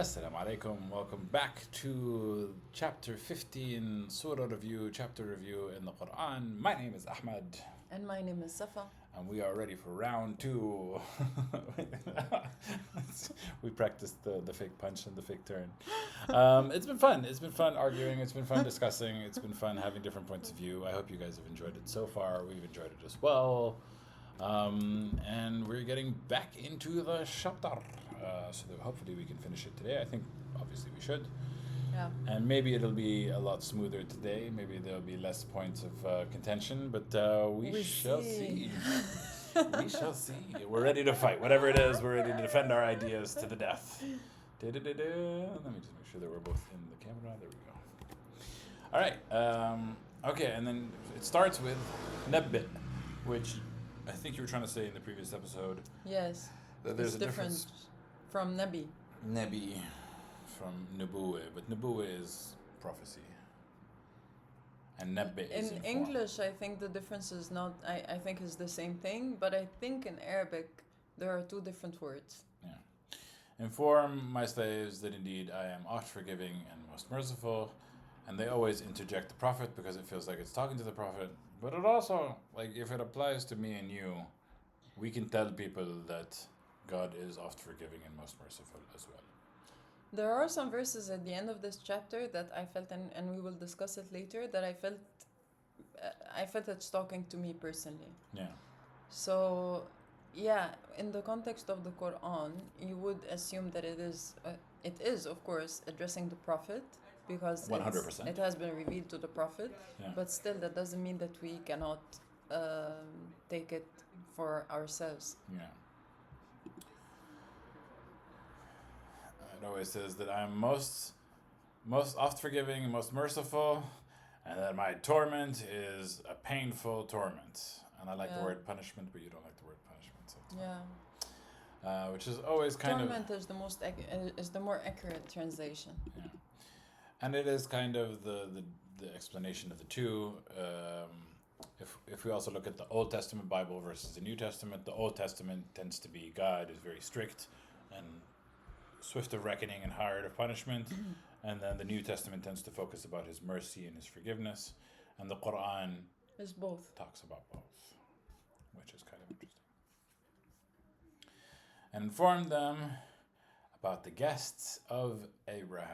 Assalamu alaikum. Welcome back to chapter 15, surah review, chapter review in the Quran. My name is Ahmad. And my name is Safa. And we are ready for round 2. We practiced the fake punch and the fake turn. It's been fun. It's been fun arguing. It's been fun discussing. It's been fun having different points of view. I hope you guys have enjoyed it so far. We've enjoyed it as well. And we're getting back into the chapter. So that hopefully we can finish it today. I think obviously we should. Yeah. And maybe it'll be a lot smoother today. Maybe there'll be less points of contention, but we shall see. We shall see. We're ready to fight. Whatever it is, we're ready to defend our ideas to the death. Let me just make sure that we're both in the camera. There we go. All right. Okay, and then it starts with Nabbit, which I think you were trying to say in the previous episode. Yes. That there's it's a different difference. from Nabi. Nabi from Nubuwwah, but Nubuwwah is prophecy. And Nabi is in inform. English, I think the difference is not. I think is the same thing, but I think in Arabic there are two different words. Yeah. Inform my slaves that indeed I am oft forgiving and most merciful, and they always interject the Prophet because it feels like it's talking to the Prophet. But it also, like, if it applies to me and you, we can tell people that God is oft forgiving and most merciful as well. There are some verses at the end of this chapter that I felt, and we will discuss it later, that I felt it's talking to me personally. Yeah. So, yeah, in the context of the Quran, you would assume that it is of course addressing the Prophet because 100%. it has been revealed to the Prophet. Yeah. But still, that doesn't mean that we cannot take it for ourselves. Yeah. It always says that I am most oft forgiving and most merciful, and that my torment is a painful torment. And I like the word punishment, but you don't like the word punishment. So Yeah. which is always kind Torment is the most is the more accurate translation. Yeah. And it is kind of the explanation of the two. If we also look at the Old Testament Bible versus the New Testament, the Old Testament tends to be God is very strict and swift of reckoning and hard of punishment, and then the New Testament tends to focus about his mercy and his forgiveness, and the Quran It's both. talks about both, which is kind of interesting. And informed them about the guests of Ibrahim.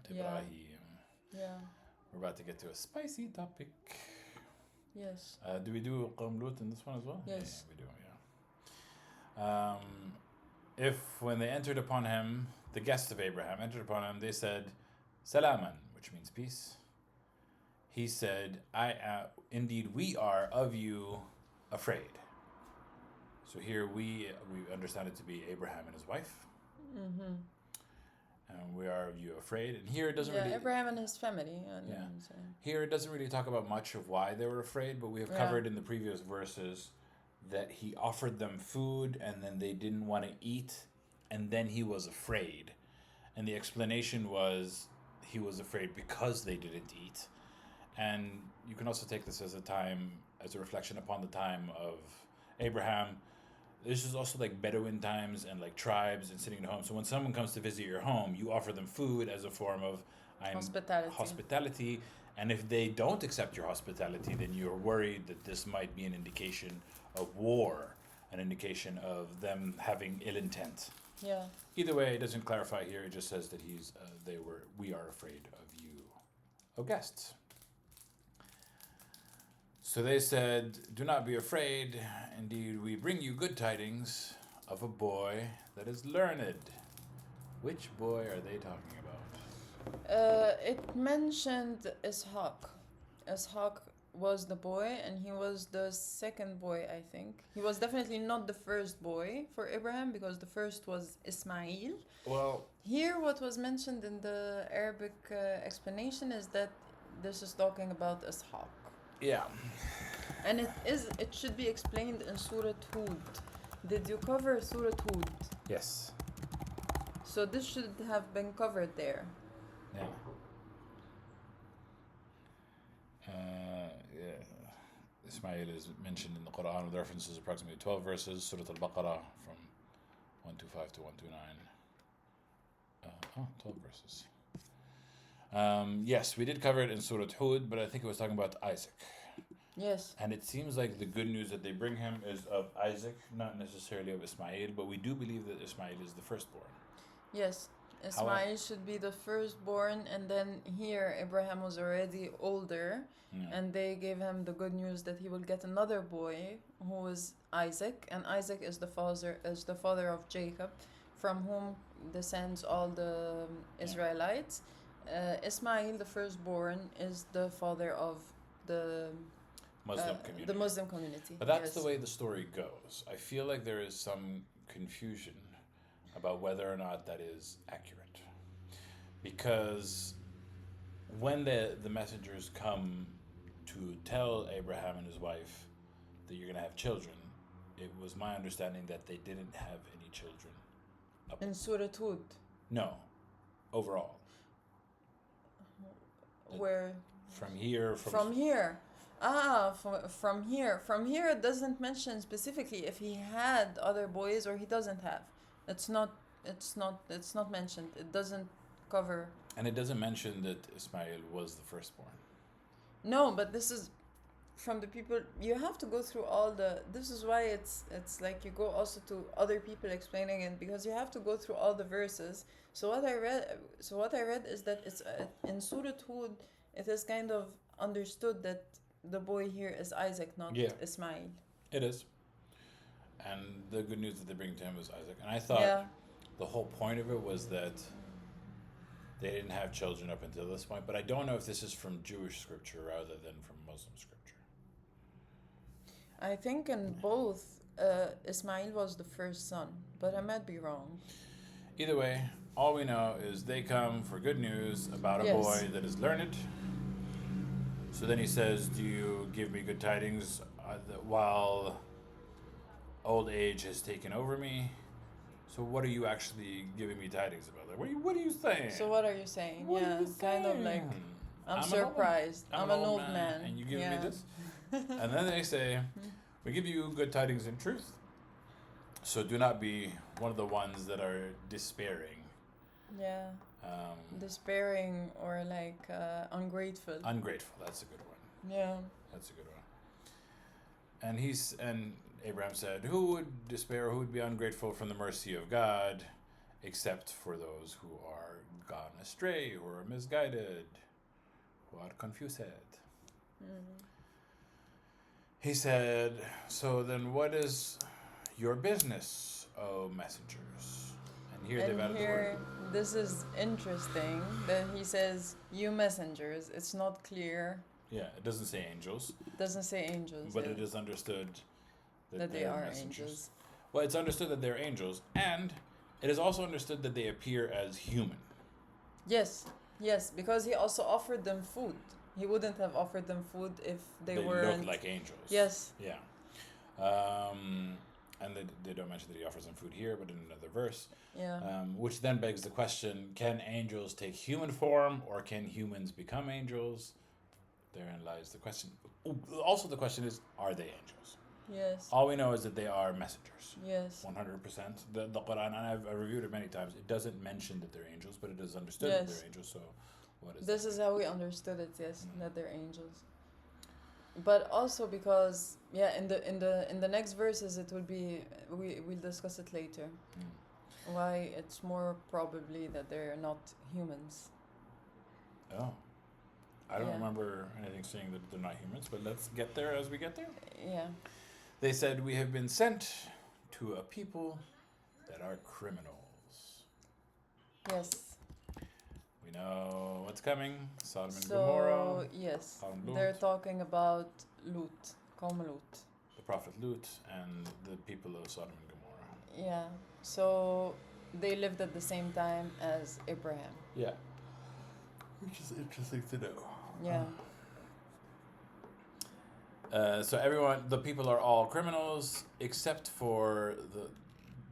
Yeah. We're about to get to a spicy topic. Yes. Do we do Qawm Lut in this one as well? Yes. Yeah, we do, yeah. If when they entered upon him, the guests of Abraham entered upon him, they said, Salaman, which means peace. He said, indeed we are of you afraid. So here we understand it to be Abraham and his wife. Mm-hmm. And we are of you afraid. And here it doesn't really... Abraham and his family. Here it doesn't really talk about much of why they were afraid, but we have covered in the previous verses that he offered them food and then they didn't want to eat, and then he was afraid. And the explanation was he was afraid because they didn't eat. And you can also take this as a reflection upon the time of Abraham. This is also like Bedouin times and like tribes and sitting at home. So when someone comes to visit your home, you offer them food as a form of hospitality. And if they don't accept your hospitality, then you're worried that this might be an indication of war, an indication of them having ill intent. Yeah. Either way, it doesn't clarify here. It just says that we are afraid of you, O guests. So they said, do not be afraid. Indeed, we bring you good tidings of a boy that is learned. Which boy are they talking about? It mentioned Ishaq. Ishaq was the boy, and he was the second boy, I think. He was definitely not the first boy for Abraham, because the first was Ismail. Well, here what was mentioned in the Arabic explanation is that this is talking about Ishaq. Yeah. And it should be explained in Surah Hud. Did you cover Surah Hud? Yes. So this should have been covered there. Yeah. Ismail is mentioned in the Quran with references approximately 12 verses. Surah Al-Baqarah from 125 to 129. 12 verses. Yes, we did cover it in Surah Hud, but I think it was talking about Isaac. Yes. And it seems like the good news that they bring him is of Isaac, not necessarily of Ismail, but we do believe that Ismail is the firstborn. Yes. Ismail should be the firstborn, and then here Abraham was already older, and they gave him the good news that he will get another boy who is Isaac, and Isaac is the father of Jacob, from whom descends all the Israelites. Ismail, the firstborn, is the father of the Muslim community. The Muslim community. But that's the way the story goes. I feel like there is some confusion about whether or not that is accurate. Because when the messengers come to tell Abraham and his wife that you're going to have children, it was my understanding that they didn't have any children. In Surah Hud? No, overall. Where? From here. From here. From here. From here it doesn't mention specifically if he had other boys or he doesn't have. It's not mentioned. It doesn't cover. And it doesn't mention that Ismail was the firstborn. No, but this is from the people. You have to go through all the. This is why it's like you go also to other people explaining it, because you have to go through all the verses. So what I read is that it's in Surah Hud. It is kind of understood that the boy here is Isaac, not Ismail. It is. And the good news that they bring to him is Isaac. And I thought the whole point of it was that they didn't have children up until this point. But I don't know if this is from Jewish scripture rather than from Muslim scripture. I think in both, Ismail was the first son. But I might be wrong. Either way, all we know is they come for good news about a boy that is learned. So then he says, do you give me good tidings while old age has taken over me? So what are you actually giving me tidings about? Like, what are you saying? So what are you saying? What are you kind of like, I'm surprised. I'm an old man. And you give me this? And then they say, we give you good tidings in truth. So do not be one of the ones that are despairing. Yeah. Despairing or like ungrateful. Ungrateful, that's a good one. Yeah. That's a good one. And Abraham said, who would despair, who would be ungrateful from the mercy of God, except for those who are gone astray, who are misguided, who are confused. He said, so then what is your business, O messengers? And here they've added the word. This is interesting that he says, you messengers. It's not clear. Yeah, it doesn't say angels. It doesn't say angels. But it is understood that they are messengers. Angels. Well, it's understood that they're angels, and it is also understood that they appear as human. Yes, because he also offered them food. He wouldn't have offered them food if they weren't... looked like angels. Yes. Yeah. And they don't mention that he offers them food here, but in another verse. Yeah. Which then begs the question, can angels take human form, or can humans become angels? Therein lies the question. Also, the question is, are they angels? Yes. All we know is that they are messengers. Yes. 100%. The Quran, and I've reviewed it many times, it doesn't mention that they're angels, but it is understood that they're angels, so what is this is how we understood it, that they're angels. But also because, in the next verses it will be, we'll discuss it later. Why it's more probably that they're not humans. Oh. I don't remember anything saying that they're not humans, but let's get there as we get there. Yeah. They said, we have been sent to a people that are criminals. Yes. We know what's coming. Sodom and Gomorrah. Yes. They're talking about Lut. Qawm Lut. The prophet Lut and the people of Sodom and Gomorrah. Yeah. So they lived at the same time as Abraham. Yeah. Which is interesting to know. Yeah. So the people are all criminals except for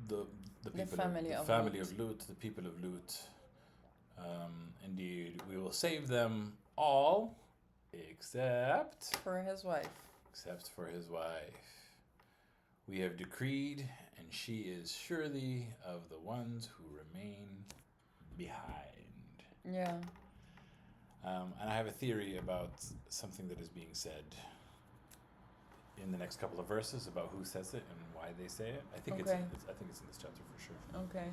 the people family of Lut, the people of Lut. Indeed, we will save them all except for his wife. Except for his wife. We have decreed, and she is surely of the ones who remain behind. Yeah. And I have a theory about something that is being said in the next couple of verses about who says it and why they say it. I think Okay. I think it's in this chapter for sure. Okay.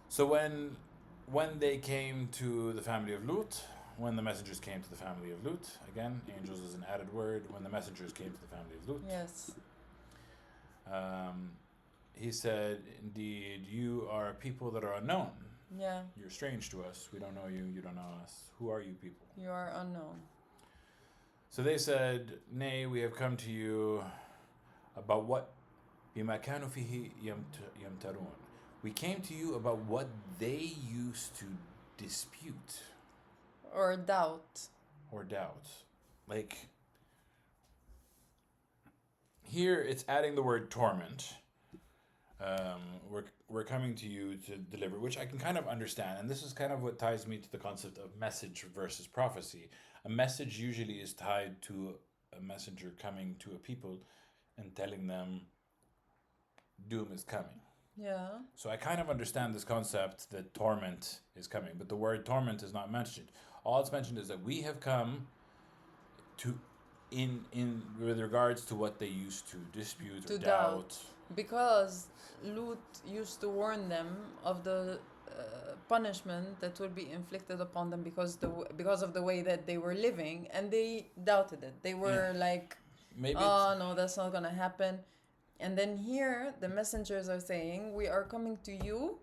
So when they came to the family of Lut, when the messengers came to the family of Lut, again, angels is an added word. When the messengers came to the family of Lut, Yes. he said, "Indeed, you are people that are unknown. Yeah. You're strange to us. We don't know you. You don't know us. Who are you people?" You are unknown. So they said, "Nay, we have come to you about what بما كانوا فيه يمترون." We came to you about what they used to dispute Or doubt. or doubt. Like here, it's adding the word torment. We're coming to you to deliver, which I can kind of understand, and this is kind of what ties me to the concept of message versus prophecy. A message usually is tied to a messenger coming to a people and telling them doom is coming. Yeah. So I kind of understand this concept that torment is coming, but the word torment is not mentioned. All it's mentioned is that we have come to in with regards to what they used to dispute or To doubt. Because Lut used to warn them of the punishment that would be inflicted upon them because of the way that they were living, and they doubted it. They were like, Maybe "Oh no, that's not gonna happen." And then here the messengers are saying, "We are coming to you,"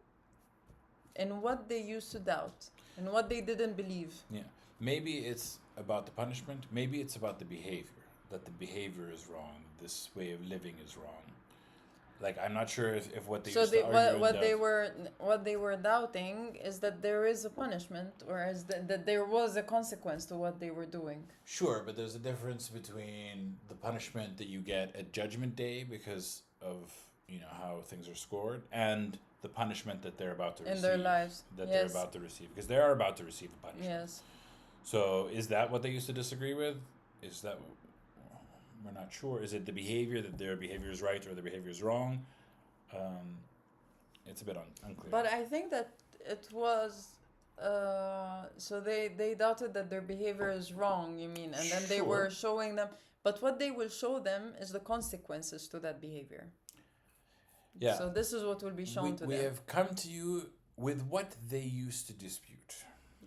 in what they used to doubt and what they didn't believe. maybe it's about the punishment. Maybe it's about the behavior. That the behavior is wrong. This way of living is wrong. Like I'm not sure if what they So used they, to argue what they were doubting is that there is a punishment, or that there was a consequence to what they were doing. Sure, but there's a difference between the punishment that you get at Judgment Day because of how things are scored, and the punishment that they're about to receive in their lives. they're about to receive, because they are about to receive a punishment. Yes. So is that what they used to disagree with? Is that we're not sure? Is it the behavior, that their behavior is right or their behavior is wrong? It's a bit unclear. But I think that it was. So they doubted that their behavior is wrong, you mean, and then they were showing them. But what they will show them is the consequences to that behavior. Yeah. So this is what will be shown to them. We have come to you with what they used to dispute.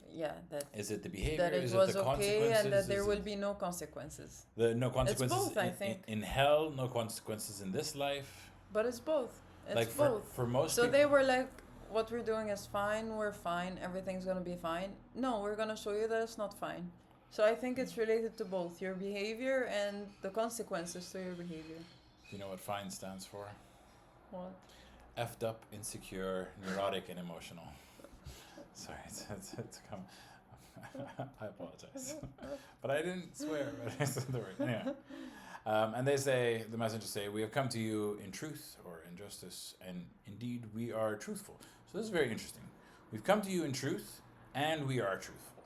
Yeah, that is it the behavior? That it is was it the okay, consequences? and that there will be no consequences. No consequences. It's both, I think. In hell, no consequences in this life. But it's both. It's like both. For most. So they were like, "What we're doing is fine. We're fine. Everything's gonna be fine." No, we're gonna show you that it's not fine. So I think it's related to both your behavior and the consequences to your behavior. Do you know what FINE stands for? What? Effed up, insecure, neurotic, and emotional. Sorry, it's come. I apologize, but I didn't swear. But I said the word anyway. And the messengers say, "We have come to you in truth or in justice, and indeed we are truthful." So this is very interesting. We've come to you in truth, and we are truthful.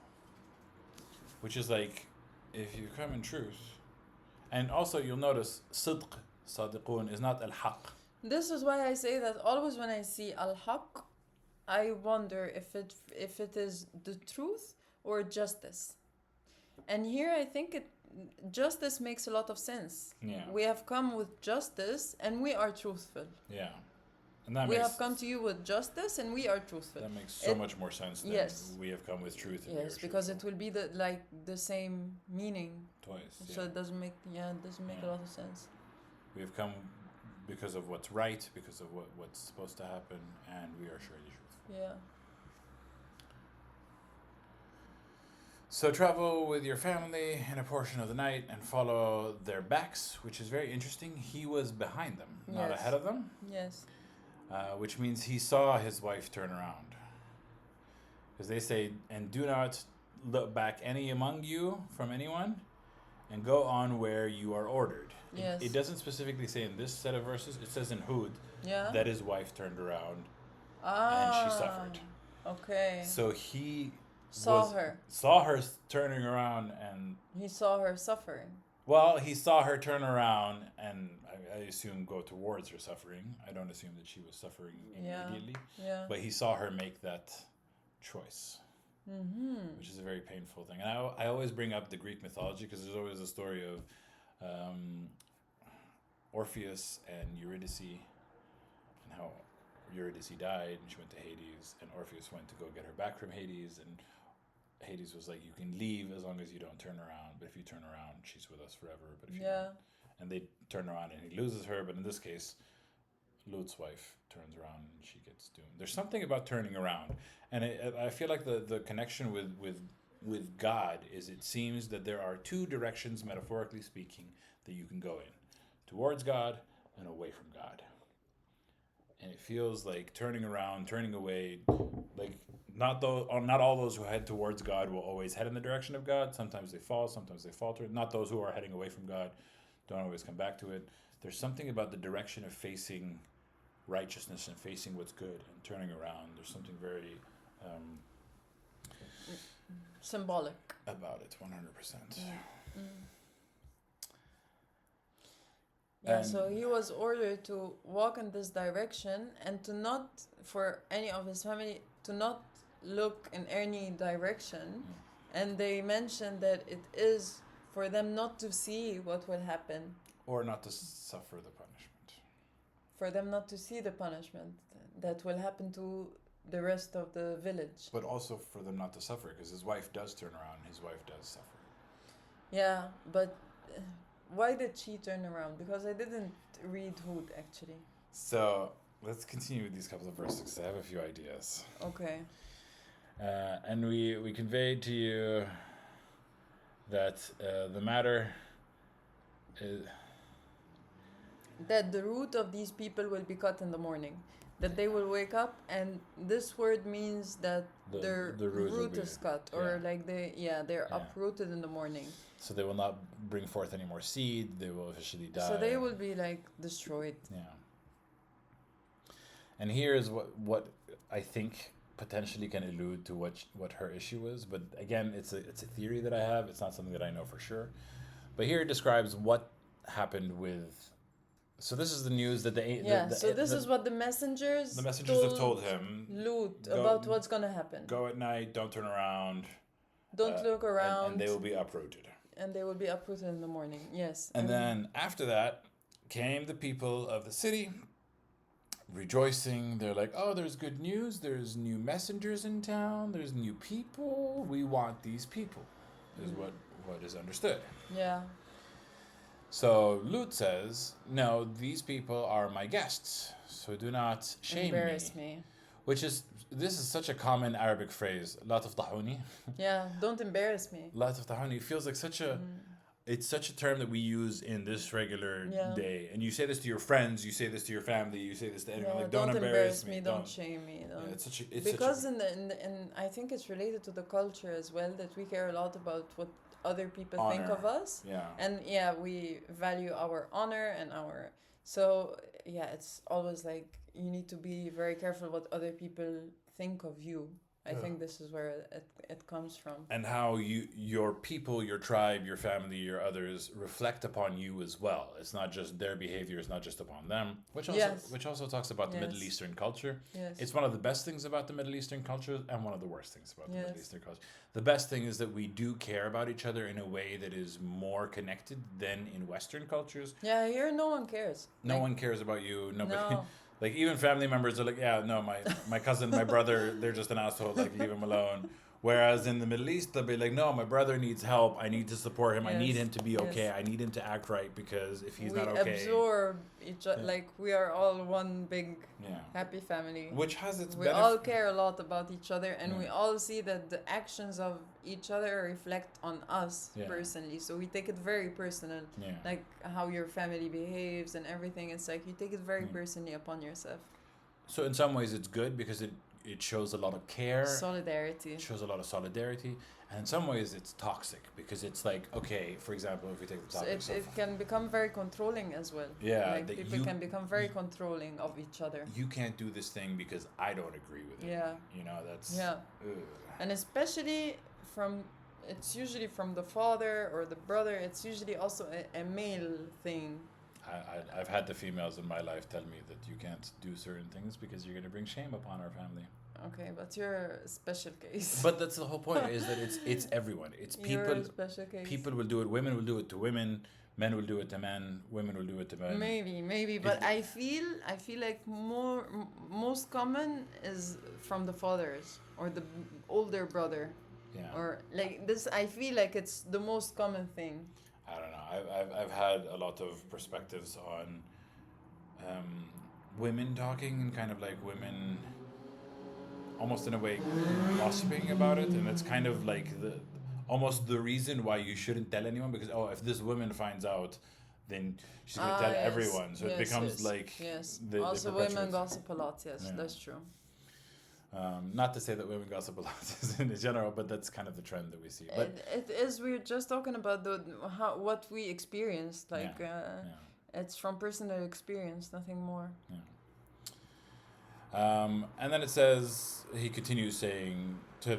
Which is like, if you come in truth, and also you'll notice, صدق صادقون is not al-haq. This is why I say that always when I see al-haq, I wonder if it is the truth or justice. And here I think justice makes a lot of sense. Yeah. We have come with justice and we are truthful. Yeah. And we have come to you with justice and we are truthful. That makes so much more sense than we have come with truth. And yes, because it will be the same meaning. Twice. Yeah. So it doesn't make a lot of sense. We have come because of what's right, because of what's supposed to happen, and we are surely truthful. Yeah. So travel with your family in a portion of the night and follow their backs, which is very interesting. He was behind them, not ahead of them. Yes. Which means he saw his wife turn around. Because they say, "And do not look back any among you from anyone, and go on where you are ordered." Yes. It doesn't specifically say in this set of verses. It says in Hud that his wife turned around and she suffered. Okay. So he saw her turning around, and he saw her suffering. Well, he saw her turn around, and I assume go towards her suffering. I don't assume that she was suffering immediately. Yeah. But he saw her make that choice, which is a very painful thing. And I always bring up the Greek mythology because there's always a story of Orpheus and Eurydice, and how Eurydice died and she went to Hades, and Orpheus went to go get her back from Hades, and Hades was like, you can leave as long as you don't turn around, but if you turn around, she's with us forever. But if you don't, and they turn around and he loses her, but in this case, Lut's wife turns around and she gets doomed. There's something about turning around, and I feel like the connection with God is, it seems that there are two directions, metaphorically speaking, that you can go in: towards God and away from God. And it feels like turning around, turning away, like not all those who head towards God will always head in the direction of God. Sometimes they fall, sometimes they falter. Not those who are heading away from God don't always come back to it. There's something about the direction of facing righteousness and facing what's good and turning around. There's something very symbolic about it, 100%. Yeah, so he was ordered to walk in this direction and to not, for any of his family, to not look in any direction. And they mentioned that it is for them not to see what will happen. Or not to suffer the punishment. For them not to see the punishment that will happen to the rest of the village. But also for them not to suffer, because his wife does turn around and his wife does suffer. Yeah, but why did she turn around? Because I didn't read Hud, actually. So let's continue with these couple of verses, because I have a few ideas. Okay. And we conveyed to you that the matter is that the root of these people will be cut in the morning. That they will wake up, and this word means that their root is cut, or like they're uprooted in the morning. So they will not bring forth any more seed. They will officially die. So they will be like destroyed. Yeah. And here is what I think potentially can allude to what her issue is. But again, it's a theory that I have. It's not something that I know for sure. But here it describes what happened with. So this is the news that this is what the messengers have told him. Lut about what's gonna happen. Go at night. Don't turn around. Don't look around. And they will be uprooted. And they will be uprooted in the morning. Yes. And then after that came the people of the city, rejoicing. They're like, oh, there's good news. There's new messengers in town. There's new people. We want these people, is what is understood. Yeah. So Lut says, no, these people are my guests, so do not shame me. This is such a common Arabic phrase, la tafdahuni. Yeah, don't embarrass me. La tafdahuni. It feels like it's such a term that we use in this regular day. And you say this to your friends, you say this to your family, you say this to anyone. Like, don't embarrass me, don't shame me. Don't. Yeah, because I think it's related to the culture as well, that we care a lot about what other people think of us. Yeah. And we value our honor and our. So it's always like you need to be very careful what other people think of you. I think this is where it comes from. And how your people, your tribe, your family, your others reflect upon you as well. It's not just their behavior, it's not just upon them. Which also talks about the Middle Eastern culture. Yes. It's one of the best things about the Middle Eastern culture and one of the worst things about the Middle Eastern culture. The best thing is that we do care about each other in a way that is more connected than in Western cultures. Yeah, here no one cares. No one cares about you. Nobody. No. Like, even family members are like, my cousin, my brother, they're just an asshole, like, leave him alone. Whereas in the Middle East, they'll be like, no, my brother needs help. I need to support him. I need him to be okay. I need him to act right, because if he's not okay. We absorb each other. Like, we are all one big happy family. Which has its We all care a lot about each other, and we all see that the actions of each other reflect on us personally. So we take it very personal. Yeah. Like how your family behaves and everything. It's like you take it very personally upon yourself. So in some ways it's good because it shows a lot of care. Solidarity. It shows a lot of solidarity. And in some ways it's toxic because it's like, okay, for example, if we take the topic. So it can become very controlling as well. Yeah. Like people can become very controlling of each other. You can't do this thing because I don't agree with it. Yeah. You know, that's... Yeah. And especially it's usually from the father or the brother. It's usually also a male thing. I've had the females in my life tell me that you can't do certain things because you're going to bring shame upon our family. Okay, but you're a special case. But that's the whole point, is that it's everyone. It's You're people. a special case. People will do it. Women will do it to women. Men will do it to men. Women will do it to men. Maybe, but I feel like most common is from the fathers or the older brother, Yeah. or like this. I feel like it's the most common thing. I don't know. I've had a lot of perspectives on women talking, and kind of like women almost in a way gossiping about it, and it's kind of like almost the reason why you shouldn't tell anyone, because if this woman finds out, then she's gonna tell Yes. everyone, so it becomes like the Also, women perpetuates. gossip a lot. Yes, Yeah. that's true. Not to say that women gossip a lot in general, but that's kind of the trend that we see. But It is. We're just talking about what we experienced. Like yeah. it's from personal experience, nothing more. And then it says, he continues saying to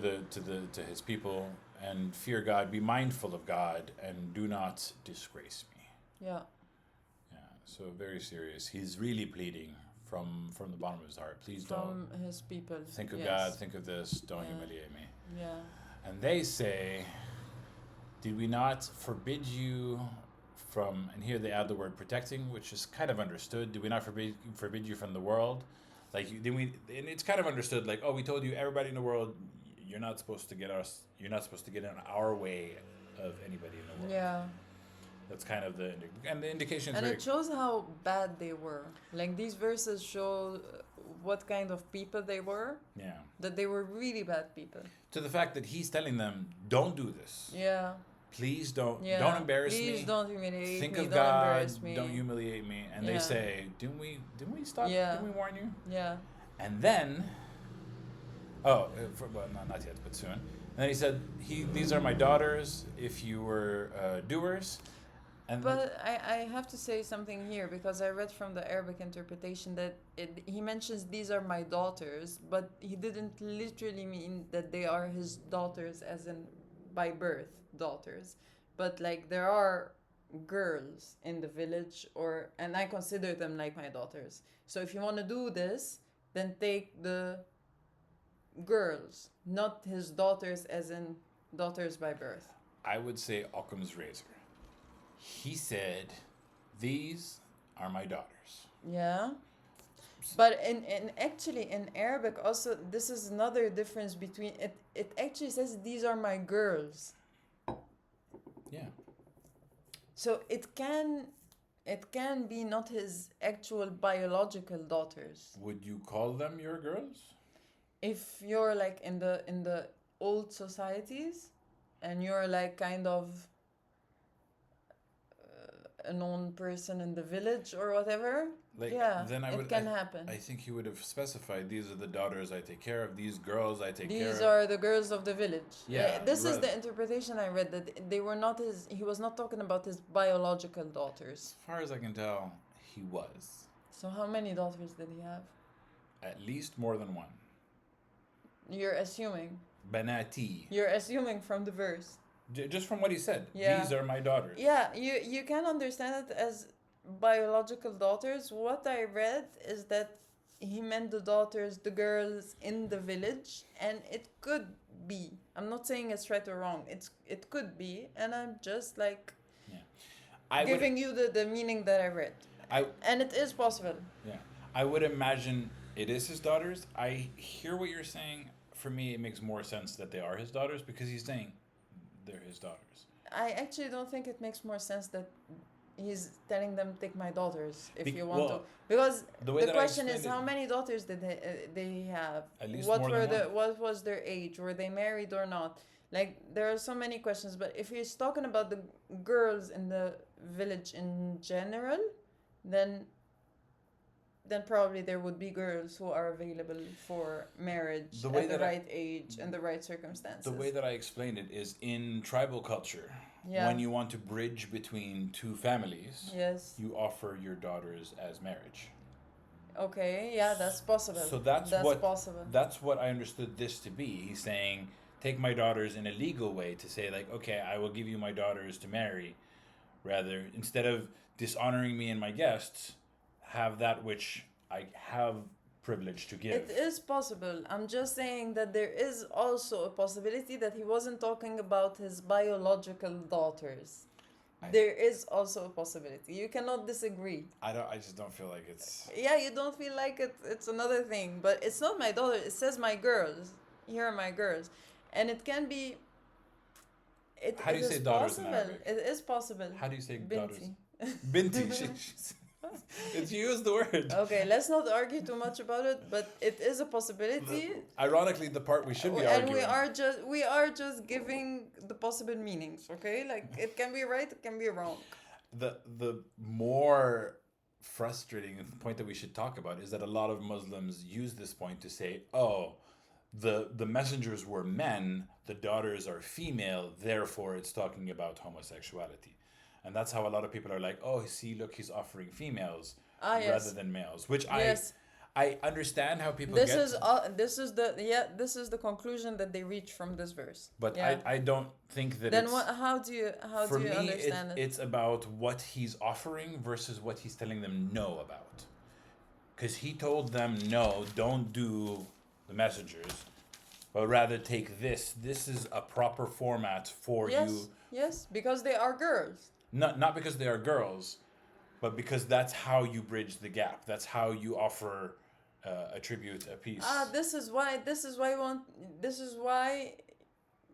his people, and fear God, be mindful of God, and do not disgrace me. Yeah. Yeah, so very serious. He's really pleading from the bottom of his heart. Please From don't his people. think of Yes. God, think of this, don't Yeah. humiliate me. Yeah. And they say, did we not forbid you from, and here they add the word protecting, which is kind of understood. Did we not forbid you from the world? Like, and it's kind of understood, like, oh, we told you, everybody in the world, you're not supposed to get in our way of anybody in the world. Yeah. That's kind of the indication. And it shows how bad they were. Like, these verses show what kind of people they were. Yeah. That they were really bad people. To the fact that he's telling them, don't do this. Yeah. Please don't embarrass me. Please don't humiliate Think me. of Don't God. embarrass me. Don't humiliate me. And Yeah. they say, didn't we stop? Yeah. Didn't we warn you? Yeah. And then, not yet, but soon. And then he said, these are my daughters. If you were doers. But I have to say something here, because I read from the Arabic interpretation that he mentions these are my daughters, but he didn't literally mean that they are his daughters as in by birth daughters, but like there are girls in the village, and I consider them like my daughters. So if you want to do this, then take the girls, not his daughters as in daughters by birth. I would say Occam's razor. He said, these are my daughters. Yeah. But actually in Arabic also, this is another difference between it. It actually says these are my girls. Yeah. So it can be not his actual biological daughters. Would you call them your girls? If you're like in the old societies, and you're like kind of a known person in the village or whatever, then it can happen. I think he would have specified, these are the daughters I take care of, these girls I take care of. These are the girls of the village. Yeah, This is the interpretation I read, that they were not he was not talking about his biological daughters. As far as I can tell, he was. So how many daughters did he have? At least more than one. You're assuming. Banati. You're assuming from the verse. Just from what he said. Yeah. These are my daughters. Yeah, you can understand it as biological daughters. What I read is that he meant the daughters, the girls in the village, and it could be. I'm not saying it's right or wrong. It could be, and I'm just like giving you the meaning that I read. And it is possible. Yeah. I would imagine it is his daughters. I hear what you're saying. For me, it makes more sense that they are his daughters, because he's saying they're his daughters. I actually don't think it makes more sense that he's telling them, take my daughters if you want to. Because the question is, how many daughters did they have? At least what more were than one. What was their age? Were they married or not? Like, there are so many questions. But if he's talking about the girls in the village in general, then probably there would be girls who are available for marriage at the right age and the right circumstances. The way that I explained it is, in tribal culture, when you want to bridge between two families, you offer your daughters as marriage. Okay, yeah, that's possible. So that's possible. That's what I understood this to be. He's saying, take my daughters in a legal way, to say like, okay, I will give you my daughters to marry, rather, instead of dishonoring me and my guests, have that which I have privilege to give. It is possible. I'm just saying that there is also a possibility that he wasn't talking about his biological daughters. There is also a possibility. You cannot disagree. I just don't feel like it's... Yeah, you don't feel like it. It's another thing. But it's not my daughter. It says my girls. Here are my girls. And it can be... How do you say daughters in Arabic? It is possible. How do you say Binti. daughters? Binti. It's used the word. Okay, let's not argue too much about it, but it is a possibility. Ironically, the part we should be arguing. And we are just giving the possible meanings, okay? Like, it can be right, it can be wrong. The more frustrating point that we should talk about is that a lot of Muslims use this point to say, oh, the messengers were men, the daughters are female, therefore it's talking about homosexuality. And that's how a lot of people are like, oh, see, look, he's offering females rather than males. Which I understand how people this is the conclusion that they reach from this verse. But I don't think that then how do you understand it? It's about what he's offering versus what he's telling them no about. Because he told them, no, don't do the messengers, but rather take this. This is a proper format for you. Yes, because they are girls. Not because they are girls, but because that's how you bridge the gap. That's how you offer a tribute, a piece. This is why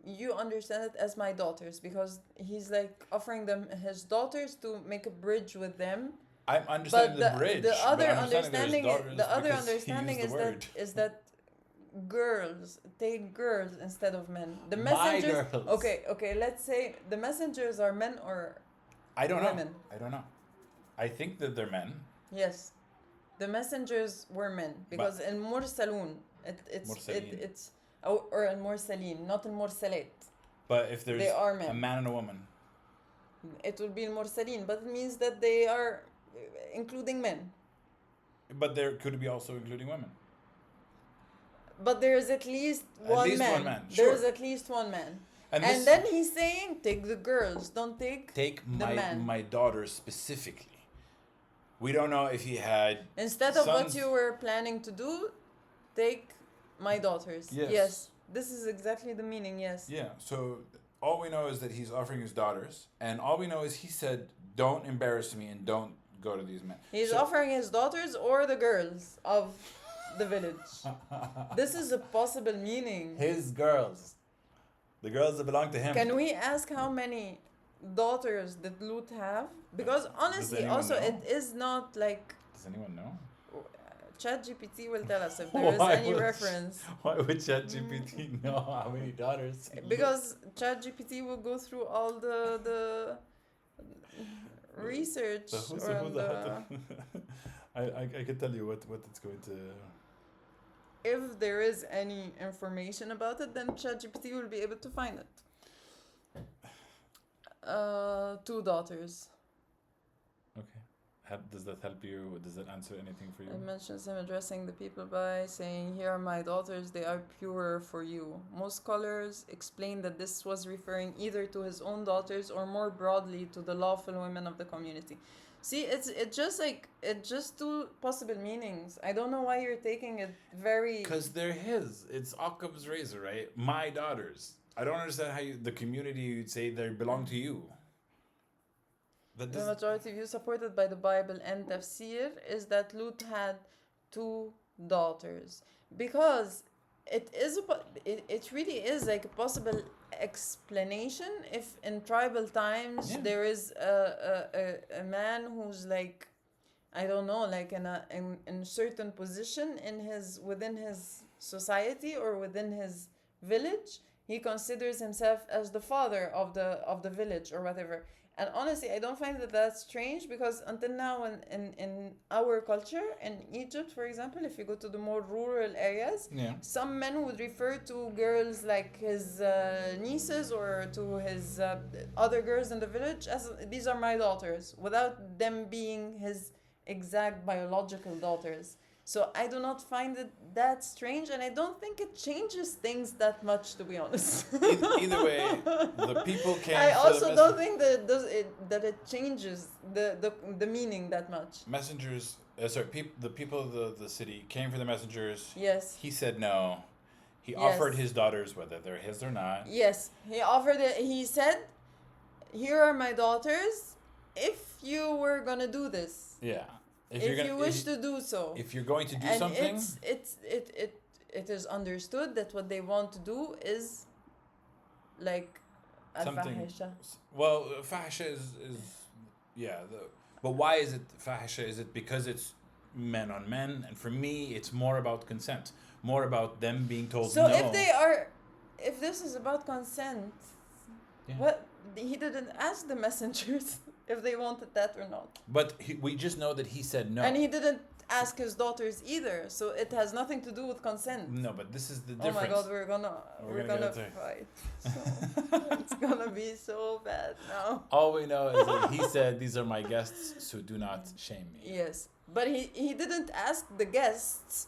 you understand it as my daughters, because he's like offering them his daughters to make a bridge with them. I'm understanding the bridge. The other understanding is that girls take girls instead of men. The messengers. My girls. Okay. Let's say the messengers are men or I don't women. know. I don't know. I think that they're men. Yes, the messengers were men because in Mursalun it's or in Mursalin, not in Mursalat. But if there's a man and a woman, it will be in Mursalin, but it means that they are including men. But there could be also including women. But there is at least one man. Sure. There is at least one man. And then he's saying, take the girls, don't take my daughters specifically. We don't know if he had instead of what you were planning to do, take my daughters. Yes. This is exactly the meaning, yes. Yeah, so all we know is that he's offering his daughters, and all we know is he said, don't embarrass me and don't go to these men. He's offering his daughters or the girls of the village. This is a possible meaning. His girls. The girls that belong to him. Can we ask how many daughters did Lut have? Because honestly, also know? It is not like... Does anyone know? ChatGPT will tell us if there is any reference. Why would ChatGPT know how many daughters? Because ChatGPT will go through all the research. I can tell you what it's going to... If there is any information about it, then ChatGPT will be able to find it. 2 daughters. Okay. Does that help you? Does that answer anything for you? It mentions him addressing the people by saying, here are my daughters, they are pure for you. Most scholars explain that this was referring either to his own daughters or more broadly to the lawful women of the community. See, it's just 2 possible meanings. I don't know why you're taking it very... Because they're his. It's Aqab's razor, right? My daughters. I don't understand how the community would say they belong to you. The majority view supported by the Bible and Tafsir is that Lut had 2 daughters. Because it really is like a possible explanation if in tribal times there is a man who's like, I don't know, like in a certain position within his society or within his village, he considers himself as the father of the village or whatever. And honestly, I don't find that that's strange because until now in our culture, in Egypt, for example, if you go to the more rural areas, some men would refer to girls like his nieces or to his other girls in the village as, these are my daughters, without them being his exact biological daughters. So I do not find it that strange, and I don't think it changes things that much, to be honest. Either way, the people can't... I also don't think that it changes the meaning that much. Messengers the people of the city came for the messengers. Yes. He said no. He Yes. offered his daughters, whether they're his or not. Yes, he offered it. He said, "Here are my daughters. If you were gonna do this, Yeah. if you wish to do so, if you're going to do and something, it is understood that what they want to do is like something. al-fahisha. Well, fahisha is yeah. But why is it fahisha? Is it because it's men on men? And for me, it's more about consent, more about them being told So no. if this is about consent, Yeah. what he didn't ask the messengers if they wanted that or not. But we just know that he said no. And he didn't ask his daughters either, so it has nothing to do with consent. No, but this is the Oh difference. my God, we're gonna fight. So, it's gonna be so bad now. All we know is that he said, "These are my guests, so do not shame me." Yes, but he didn't ask the guests,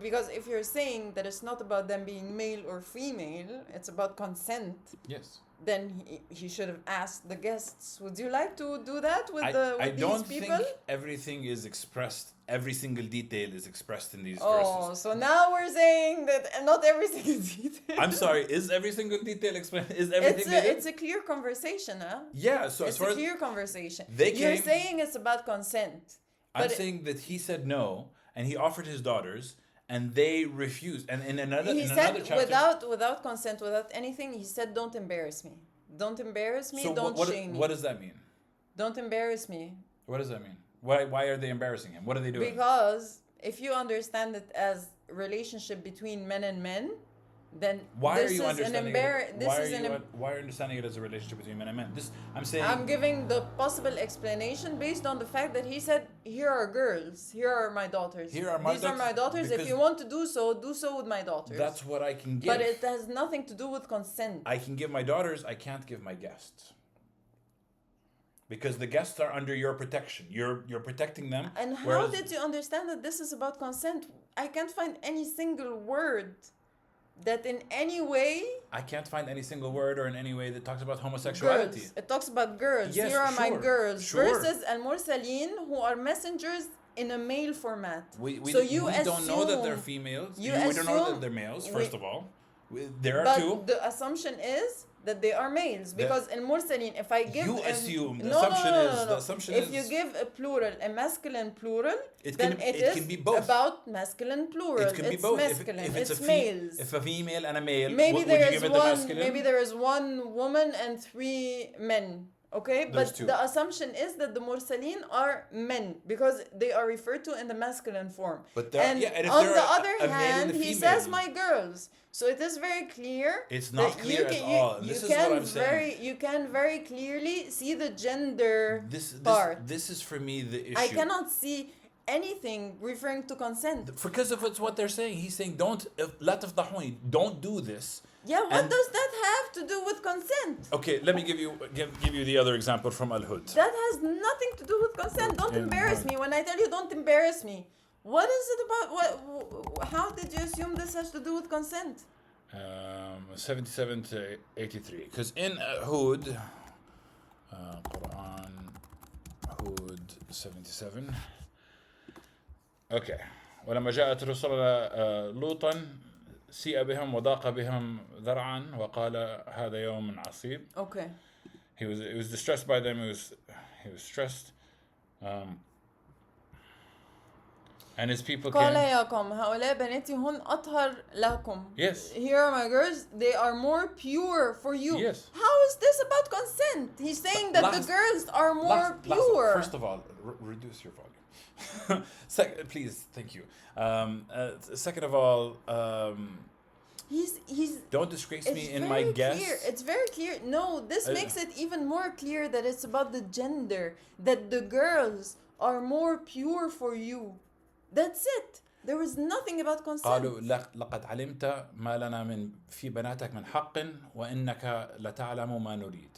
because if you're saying that it's not about them being male or female, it's about consent. Yes. Then he should have asked the guests, would you like to do that with I these don't people? think everything is expressed. Every single detail is expressed in these Oh, verses. so now we're saying that not every single detail. I'm sorry. Is every single detail explained? Is everything? It's a clear conversation, huh? Yeah. So It's as far a as clear conversation. they You're came- saying it's about consent. I'm but saying that he said no, and he offered his daughters, and they refused. And in another, He in said another chapter, without consent, without anything, he said, "Don't embarrass me. Don't embarrass me. so Don't shame me. what does that mean? Don't embarrass me." What does that mean? Why are they embarrassing him? What are they doing? Because if you understand it as relationship between men and men, then Why this are you is understanding an it? this is an Why are you understanding it as a relationship between men and men? This I'm saying. I'm giving the possible explanation based on the fact that he said, "Here are girls. Here are my daughters. Here are my These are my daughters. If because you want to do so with my daughters." That's what I can give. But it has nothing to do with consent. I can give my daughters. I can't give my guests. Because the guests are under your protection. You're protecting them. And how whereas- did you understand that this is about consent? I can't find any single word that in any way I can't find any single word or in any way that talks about homosexuality. girls. It talks about girls. Yes, Here are my sure, girls. sure. Versus al-mursalin, who are messengers in a male format. We don't know that they're females. We don't know that they're males, first of all. There are But two. the assumption is that they are males. Because in mursalin, if I give... You assume. The No, assumption no, no, is... no, no. The assumption if is... you give a plural, a masculine plural, It then can- it it is can be both. about masculine plural. It can be It's both. masculine. If it's males. If a female and a male, Maybe would you there give is it the one. masculine? Maybe there is one woman and 3 men. Okay, There's but two. the assumption is that the mursalin are men because they are referred to in the masculine form. But they're- and yeah, and if on they're the a- other a male hand, and a he female- says my girls. So it is very clear. It's not that clear at all. This is what I'm saying. You can very clearly see the gender part. This is for me the issue. I cannot see anything referring to consent. Because of it's what they're saying. He's saying don't do this. Yeah, what And- does that have to do with consent? Okay, let me give you the other example from Al-Hijr. That has nothing to do with consent. Don't Okay, embarrass fine. me. When I tell you don't embarrass me, what is it about? How did you assume this has to do with consent? 77 to 83. Because in Hud, Quran, Hud 77. Okay. ولما جاءت رسلنا لوطا سيء بهم وضاق بهم ذرعا وقال هذا يوم عصيب. Okay. He was distressed by them. He was stressed. And his people قال came. ياكم هؤلاء بناتي هن أطهر لكم. Yes. Here are my girls. They are more pure for you. Yes. How is this about consent? He's saying that the girls are more pure. First of all, reduce your volume. Please, thank you. Second of all, He's don't disgrace me it's in very my guess. clear. It's very clear. No, this makes it even more clear that it's about the gender, that the girls are more pure for you. That's it. There was nothing about consent. قالوا لقد علمت ما لنا من في بناتك من حق وإنك لتعلم ما نريد.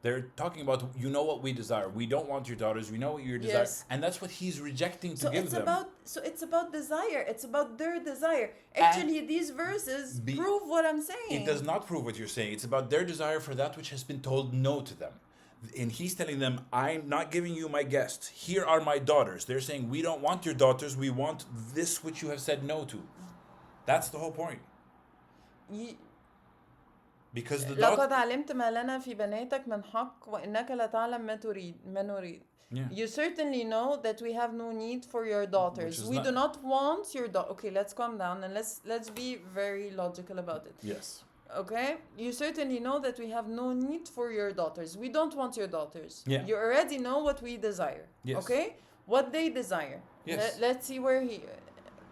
They're talking about, you know what we desire. We don't want your daughters. We know what you desire. Yes. And that's what he's rejecting to give them. So it's about desire. It's about their desire. Actually, these verses prove what I'm saying. It does not prove what you're saying. It's about their desire for that which has been told no to them. And he's telling them, I'm not giving you my guests. Here are my daughters. They're saying, we don't want your daughters. We want this which you have said no to. That's the whole point. Because the لقد علمت ما لنا في بناتك من حق وإنك لا تعلم ما نريد. Yeah. You certainly know that we have no need for your daughters. We do not want your daughter. Okay, let's calm down and let's be very logical about it. Yes. Okay? You certainly know that we have no need for your daughters. We don't want your daughters. Yeah. You already know what we desire. Yes. Okay? What they desire. Yes. Let's see where he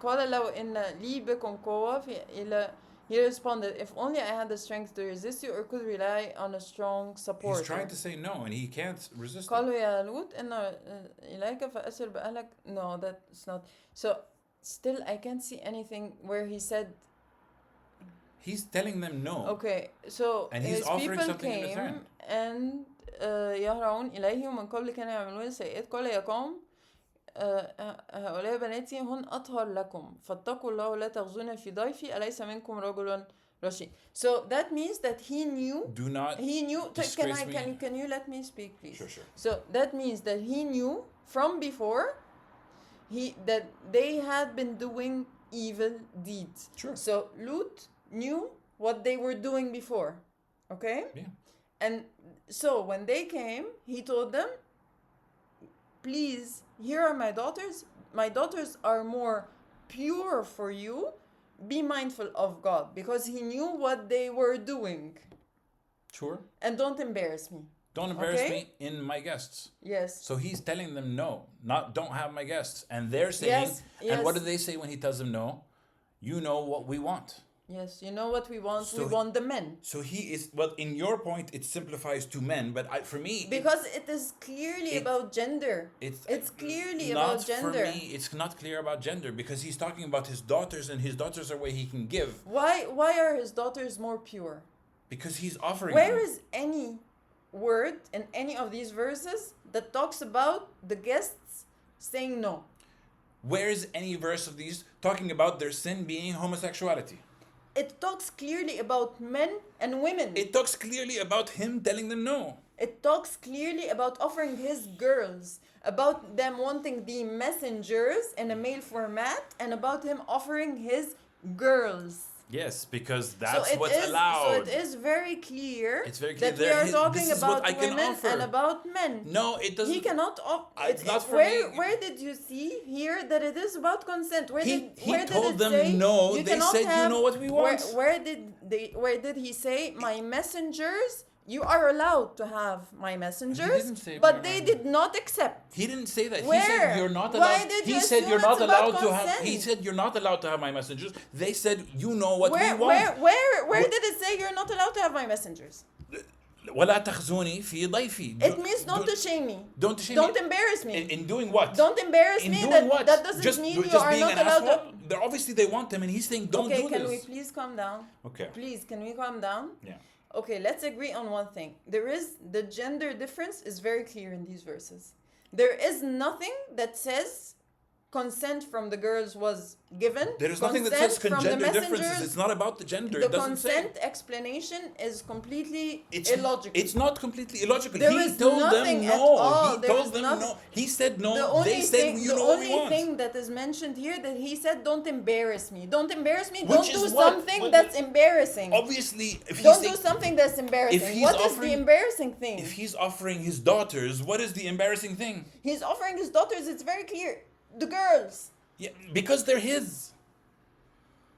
قال لو إن لي بكم قوة في He responded, if only I had the strength to resist you or could rely on a strong support. He's trying to say no and he can't resist it. قالوا يا لوط إن إليك فأسر بأهلك. No, that's not. So still I can't see anything where he said. He's telling them no. Okay, so and he's his offering people something in return. came and يهرعون إليه ومن قبل كانوا يعملون سيئات قال يا قوم هؤلاء بناتي هن أطهر لكم فاتقوا الله ولا تخزون في ضيفي أليس منكم رجل رشيد. So that means that he knew. Do not. He knew. Disgrace me. Can you let me speak, please? Sure. So that means that he knew from before that they had been doing evil deeds. Sure. So Lut knew what they were doing before. Okay? Yeah. And so when they came, he told them, please, here are my daughters. My daughters are more pure for you. Be mindful of God, because he knew what they were doing. Sure. And don't embarrass me. Don't embarrass me in my guests. Yes. So he's telling them no, don't have my guests. And they're saying, yes. And what do they say when he tells them no? You know what we want. Yes, you know what we want. So we want the men. So he is, well, in your point, it simplifies to men, but for me... Because it is clearly about gender. It's clearly about gender. For me, it's not clear about gender, because he's talking about his daughters, and his daughters are where he can give. Why are his daughters more pure? Because he's offering Where them. is any word in any of these verses that talks about the guests saying no? Where is any verse of these talking about their sin being homosexuality? It talks clearly about men and women. It talks clearly about him telling them no. It talks clearly about offering his girls, about them wanting the messengers in a male format, and about him offering his girls. Yes, because that's what's allowed. So it is very clear, that we are talking about women and about men. No, it doesn't. He cannot. It's not for me. Where did you see here that it is about consent? He told them no. They said, you know what we want. Where did he say, my messengers? You are allowed to have my messengers, but they did not accept. He didn't say that. Where? He said you're not allowed. Why did he you said you're not allowed to have. consent? He said you're not allowed to have my messengers. They said you know what we want. Where did it say you're not allowed to have my messengers? ولا تخزوني في ضيفي. It means not to shame me. Don't shame me. Don't embarrass me. In doing what? Don't embarrass me. That doesn't mean you are not allowed to. Obviously they want him, and he's saying don't do this. Okay, can we please calm down? Okay. Please, can we calm down? Yeah. Okay, let's agree on one thing. The gender difference is very clear in these verses. There is nothing that says consent from the girls was given. There is nothing that says gender differences. It's not about the gender. The consent explanation is completely illogical. It's not completely illogical. He told them no. He told them no. He said no. They said you know what we want. The only thing that is mentioned here that he said, don't embarrass me. Don't embarrass me. Don't do something that's embarrassing. Obviously, don't do something that's embarrassing. What is the embarrassing thing? If he's offering his daughters, what is the embarrassing thing? He's offering his daughters. It's very clear. The girls. Yeah, because they're his.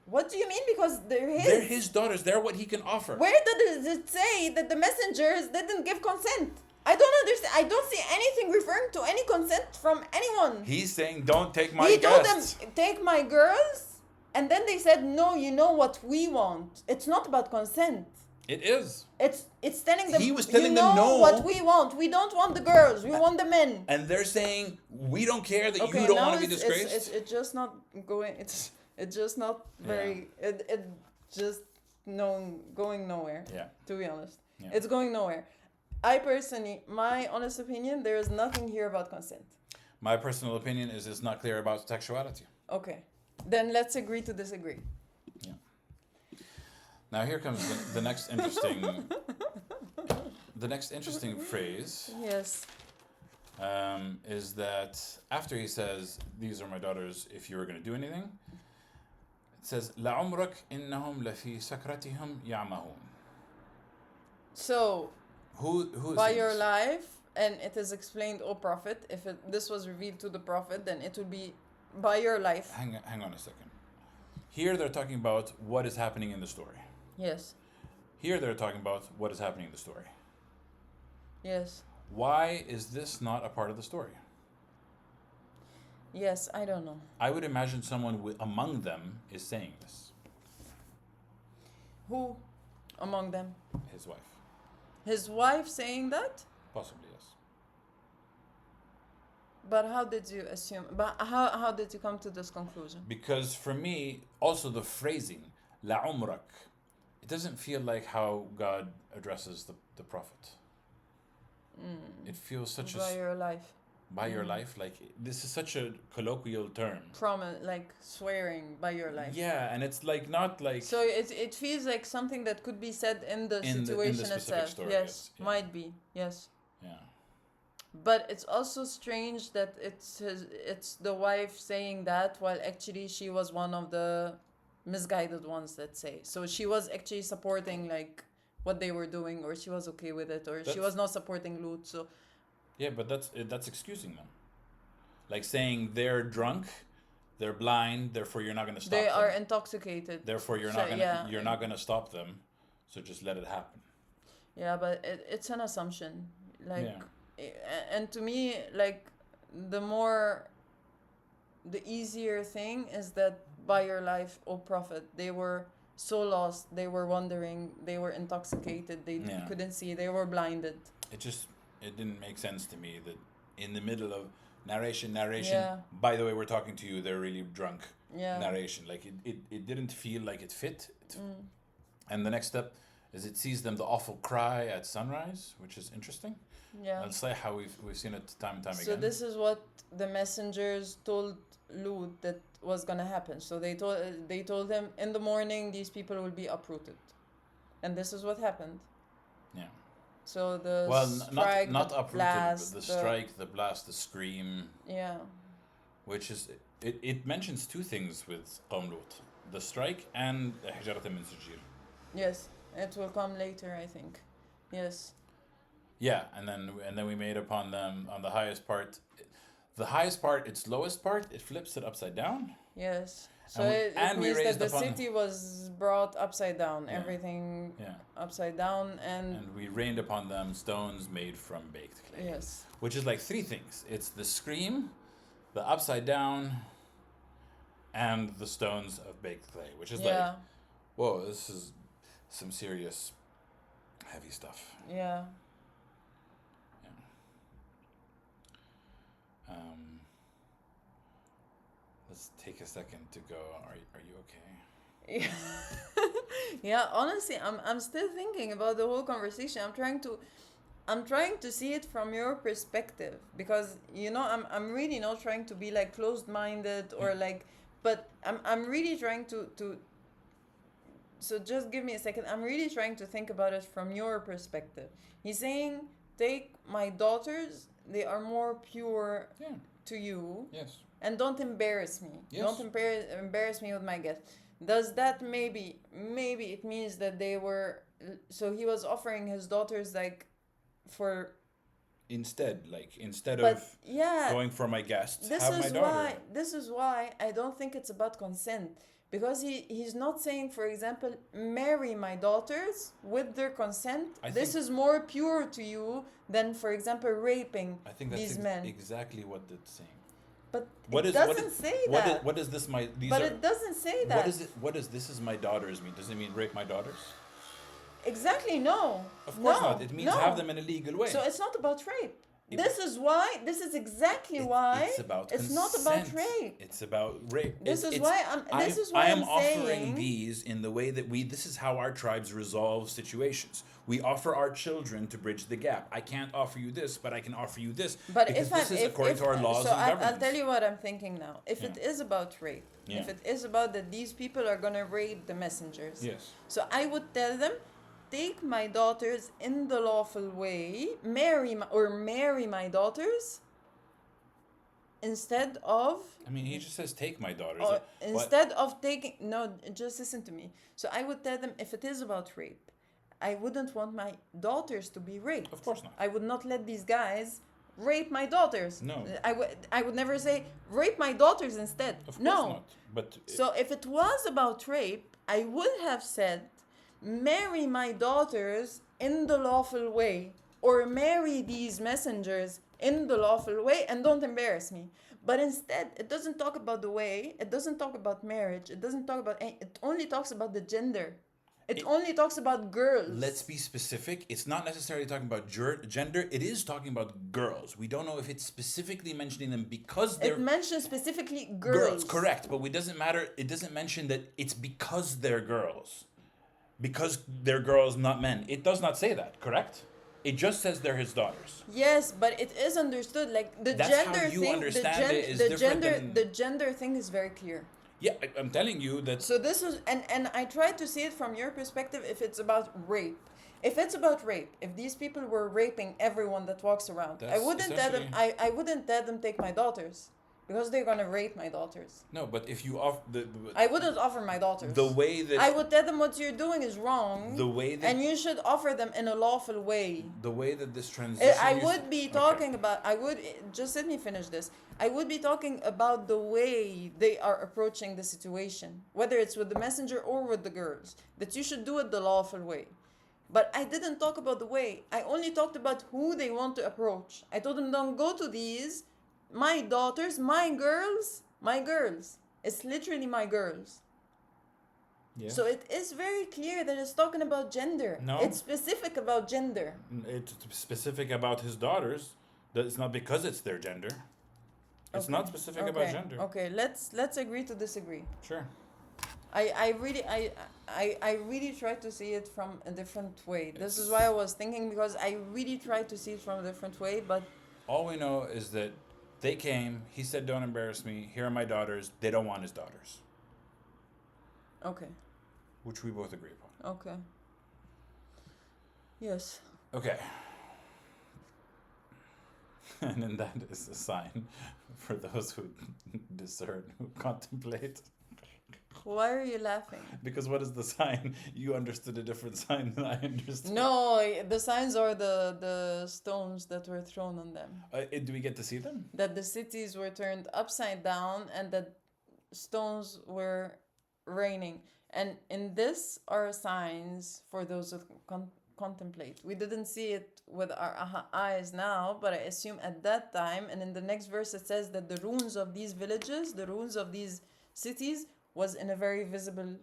What do you mean because they're his? They're his daughters. They're what he can offer. Where does it say that the messengers didn't give consent? I don't understand. I don't see anything referring to any consent from anyone. He's saying, don't take my guests. He told them, take my girls. And then they said, no, you know what we want. It's not about consent. It is. It's telling them. He was telling them no. What we want. We don't want the girls. We want the men. And they're saying we don't care that you don't want to be disgraced. It's just not going. It's just not very. Yeah. It just going nowhere. Yeah. To be honest, it's going nowhere. I personally, my honest opinion, there is nothing here about consent. My personal opinion is it's not clear about sexuality. Okay, then let's agree to disagree. Now here comes the next interesting the next interesting phrase Yes. is that after he says, "These are my daughters. If you were going to do anything," it says, "لعمرك إنهم لفي سكرتهم يعمهون." So, Who by is your this? life, and it is explained, O Prophet, if this was revealed to the Prophet, then it would be by your life. Hang on a second. Here they're talking about what is happening in the story. Yes. Here they're talking about what is happening in the story. Yes. Why is this not a part of the story? Yes, I don't know. I would imagine someone among them is saying this. Who among them? His wife. His wife saying that? Possibly, yes. But how did you assume? But how did you come to this conclusion? Because for me, also the phrasing, La umrak, it doesn't feel like how God addresses the Prophet. It feels such By your life. by your life, like this is such a colloquial term. Like swearing by your life. Yeah, and it's like not like So it feels like something that could be said in the situation specific itself. story, Yes, yes, yeah. might be. Yes. yeah. But it's also strange that it's the wife saying that while actually she was one of the misguided ones, let's say. So she was actually supporting like what they were doing, or she was okay with it, or she was not supporting Lut. So Yeah, but that's excusing them. Like saying they're drunk, they're blind, therefore you're not going to stop they them. are intoxicated. Therefore you're So, not going to yeah. you're not going to stop them. So just let it happen. Yeah, but it's an assumption. Like, Yeah. and to me, like, the easier thing is that by your life, O Prophet, they were so lost, they were wandering, they were intoxicated, they couldn't see, they were blinded. It didn't make sense to me that in the middle of narration, Yeah. by the way, we're talking to you, they're really drunk. Yeah. Narration. Like it didn't feel like it fit. And the next step is it sees them the awful cry at sunrise, which is interesting. Yeah. I'll say how we've seen it time and time again. So this is what the messengers told Lut that was gonna happen. So they told him in the morning these people will be uprooted, and this is what happened. Yeah. So the strike, not the uprooted, blast, but the strike, the blast, the scream. Yeah. Which is it mentions two things with Qawm Lut: the strike and Hijrat min Sijil. Yes, it will come later, I think. Yes. Yeah, and then we made upon them on the highest part. The highest part, its lowest part, it flips it upside down. Yes. So And we it means that raised the upon city was brought upside down. Yeah. Everything Yeah. upside down, and we rained upon them stones made from baked clay. yes. Which is like three things. It's the scream, the upside down, and the stones of baked clay. Which is like, whoa, this is some serious heavy stuff. Yeah. Let's take a second to go. Are you okay? Yeah. Yeah, honestly, I'm still thinking about the whole conversation. I'm trying to see it from your perspective, because I'm really not trying to be like closed-minded or like, but I'm really trying to so just give me a second. I'm really trying to think about it from your perspective. He's saying, take my daughters, they are more pure to you. Yes. And don't embarrass me. Yes. Don't embarrass me with my guests. Does that maybe it means that they were, so he was offering his daughters like for instead but, of yeah, going for my guests, this have is my daughter. why this is why I don't think it's about consent, because he's not saying, for example, marry my daughters with their consent. This is more pure to you than, for example, raping I think that's these men. exactly what it's saying. But What it is doesn't say that. What is this my these but are, it doesn't say that. What is it? What does this is my daughters mean? Does it mean rape my daughters? Exactly, no. Of course not. It means have them in a legal way. So it's not about rape. This is exactly why it's about it's consent. not about rape. It's about rape. This is why I'm offering saying these in the way that this is how our tribes resolve situations. We offer our children to bridge the gap. I can't offer you this, but I can offer you this. But because if this is according to our laws and governance. I'll tell you what I'm thinking now. If it is about rape, if it is about that these people are gonna rape the messengers, yes. so I would tell them, take my daughters in the lawful way, marry my daughters instead of. I mean, he just says, take my daughters. Or instead of taking. No, just listen to me. So I would tell them, if it is about rape, I wouldn't want my daughters to be raped. Of course not. I would not let these guys rape my daughters. No. I would never say rape my daughters instead. Of course no. not. But So if it was about rape, I would have said, marry my daughters in the lawful way, or marry these messengers in the lawful way, and don't embarrass me. But instead, it doesn't talk about the way, it doesn't talk about marriage, it doesn't talk about it only talks about the gender. It only talks about girls. Let's be specific. It's not necessarily talking about gender. It is talking about girls. We don't know if it's specifically mentioning them because they're... It mentions specifically girls. Correct. But it doesn't matter. It doesn't mention that it's because they're girls. Because they're girls, not men. It does not say that, correct? It just says they're his daughters. Yes, but it is understood. Like the That's gender how you thing, understand it is different than... the gender thing is very clear. Yeah, I'm telling you that... So this is, and I try to see it from your perspective if it's about rape. If it's about rape, if these people were raping everyone that walks around, I wouldn't tell them, I wouldn't tell them take my daughters. Because they're gonna rape my daughters. No, but if you offer... I wouldn't offer my daughters. The way that... I would tell them what you're doing is wrong. The way that... And you should offer them in a lawful way. The way that this transition... I would be talking about... Just let me finish this. I would be talking about the way they are approaching the situation. Whether it's with the messenger or with the girls. That you should do it the lawful way. But I didn't talk about the way. I only talked about who they want to approach. I told them, don't go to these... My daughters, my girls. It's literally my girls. Yeah. So it is very clear that it's talking about gender. No. It's specific about gender. It's specific about his daughters. It's not because it's their gender. It's not specific about gender. Okay, let's agree to disagree. Sure. I really try to see it from a different way. This is why I was thinking, because I really tried to see it from a different way, but... All we know is that they came, he said, don't embarrass me, here are my daughters. They don't want his daughters. Okay. Which we both agree upon. Okay. Yes. Okay. And then that is a sign for those who discern, who contemplate. Why are you laughing? Because what is the sign? You understood a different sign than I understood. No, the signs are the stones that were thrown on them. Do we get to see them? That the cities were turned upside down and that stones were raining. And in this are signs for those who contemplate. We didn't see it with our eyes now, but I assume at that time, and in the next verse it says that the ruins of these villages, the ruins of these cities, was in a very visible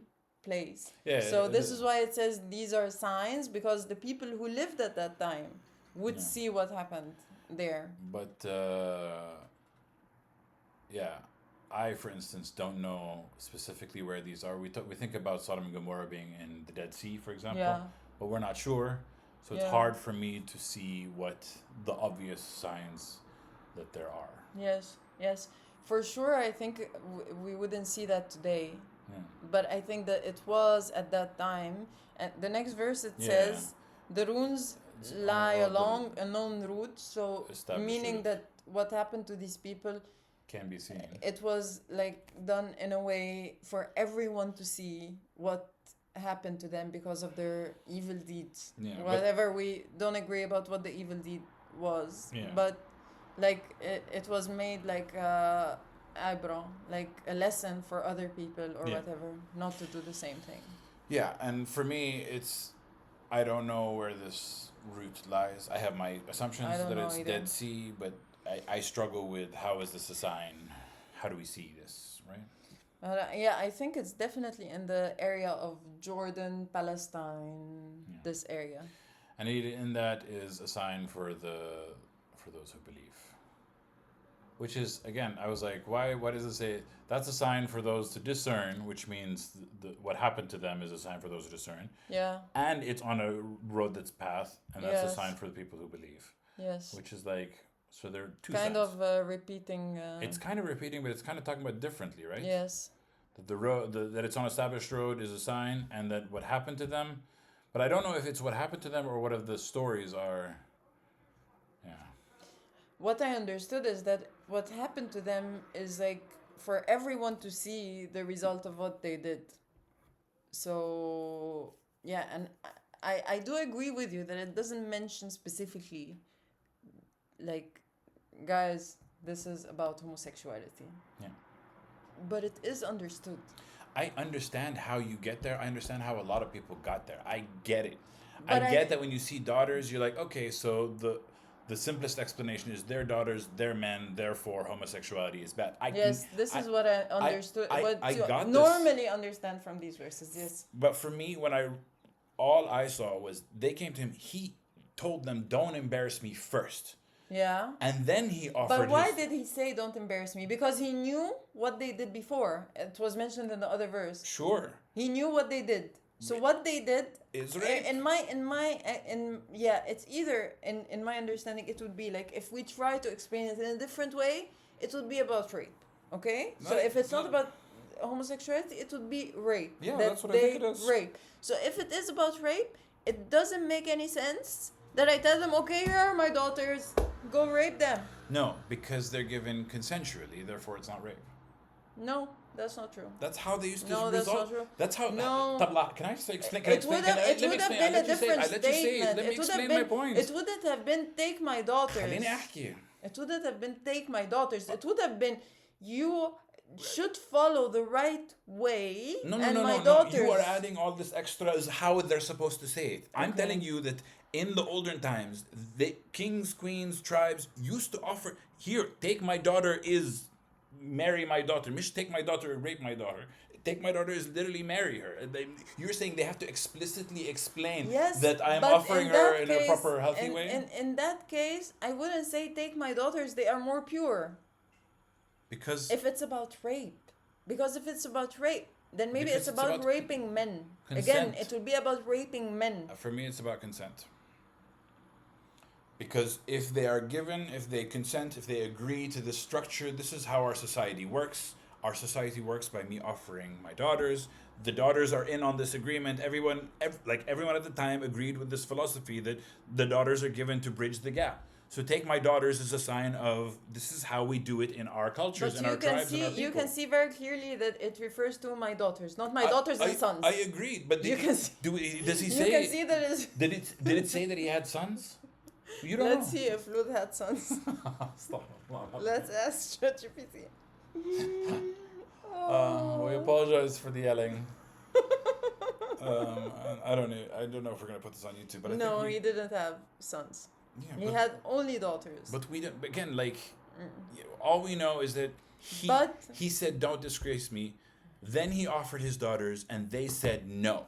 place. Yeah, so this is why it says these are signs, because the people who lived at that time would see what happened there. But I, for instance, don't know specifically where these are. We think about Sodom and Gomorrah being in the Dead Sea, for example, but we're not sure. So it's hard for me to see what the obvious signs that there are. Yes. For sure, I think we wouldn't see that today. Yeah. But I think that it was at that time. And the next verse, it says, the ruins lie along a known route. So meaning that what happened to these people can be seen. It was like done in a way for everyone to see what happened to them because of their evil deeds. Yeah, whatever, we don't agree about what the evil deed was. Yeah. But like it was made like eyebrow, like a lesson for other people or whatever, not to do the same thing. Yeah, and for me, I don't know where this route lies. I have my assumptions that it's either. Dead Sea, but I struggle with how is this a sign? How do we see this, right? I think it's definitely in the area of Jordan, Palestine, this area. And in that is a sign for those who believe. Which is, again, I was like, why does it say, that's a sign for those to discern, which means what happened to them is a sign for those who discern. Yeah. And it's on a road that's path, and that's a sign for the people who believe. Yes. Which is like, so there are two kind signs. of repeating. It's kind of repeating, but it's kind of talking about differently, right? Yes. That the road, that it's on established road is a sign, and that what happened to them But I don't know if it's what happened to them or what of the stories are. Yeah. What I understood is that what happened to them is like for everyone to see the result of what they did. So yeah, and I do agree with you that it doesn't mention specifically like, guys, this is about homosexuality. Yeah. But it is understood. I understand how you get there. I understand how a lot of people got there. I get it. But I get that when you see daughters, you're like, okay, so the simplest explanation is their daughters, they're men, therefore homosexuality is bad. Yes, this is what I understood. What I you got this. normally understand from these verses. Yes. But for me, all I saw was they came to him. He told them, "Don't embarrass me first." Yeah. And then he offered. But why did he say "don't embarrass me"? Because he knew what they did before. It was mentioned in the other verse. Sure. He knew what they did. So what they did is rape. It's either in my understanding it would be like if we try to explain it in a different way, it would be about rape. Okay? So if it's not about homosexuality, it would be rape. Yeah, that's what I think it is. Rape. So if it is about rape, it doesn't make any sense that I tell them, okay, here are my daughters, go rape them. No, because they're given consensually, therefore it's not rape. No, that's not true. That's how they used to No, that's not true. That's how. No. Tabla, can I just explain? It would have been a different statement. Let me explain my point. It wouldn't have been take my daughters. خليني أحكي. It wouldn't have been take my daughters. It would have been you should follow the right way. No. Daughters. You are adding all this extra is how they're supposed to say it. I'm telling you that in the olden times, the kings, queens, tribes used to offer, here, take my daughter is marry my daughter. Mish, take my daughter, rape my daughter. Take my daughter is literally marry her. You're saying they have to explicitly explain that I'm offering her in a proper, healthy way? In that case, I wouldn't say take my daughters. They are more pure. Because if it's about rape. Because if it's about rape, then maybe it's about raping men. Consent. Again, it would be about raping men. For me, it's about consent. Because if they are given, if they consent, if they agree to this structure, this is how our society works. Our society works by me offering my daughters. The daughters are in on this agreement. Everyone at the time agreed with this philosophy that the daughters are given to bridge the gap. So take my daughters as a sign of this is how we do it in our cultures, in our tribes, and our people. You can see very clearly that it refers to my daughters, not my daughters and sons. I agree, but does he say? You can see that it's did it say that he had sons? You don't Let's know. see if Lud had sons. Let's ask ChatGPT. We apologize for the yelling. I don't know if we're gonna put this on YouTube, but he didn't have sons. Yeah, he had only daughters. But we don't. Again, all we know is that he said, "Don't disgrace me." Then he offered his daughters, and they said no.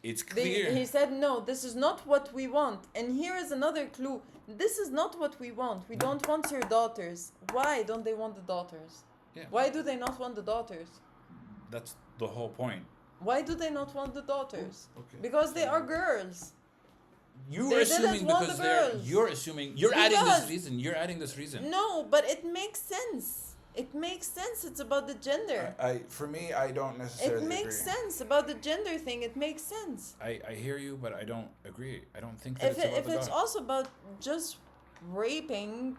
It's clear. He said no. This is not what we want. And here is another clue. This is not what we want. We don't want your daughters. Why don't they want the daughters? Yeah. Why do they not want the daughters? That's the whole point. Why do they not want the daughters? Okay. Because they are girls. You're assuming because you're adding this reason. No, but it makes sense. It makes sense. It's about the gender. For me, I don't necessarily It makes sense about the gender thing. It makes sense. I hear you, but I don't agree. I don't think that if it's also about just raping,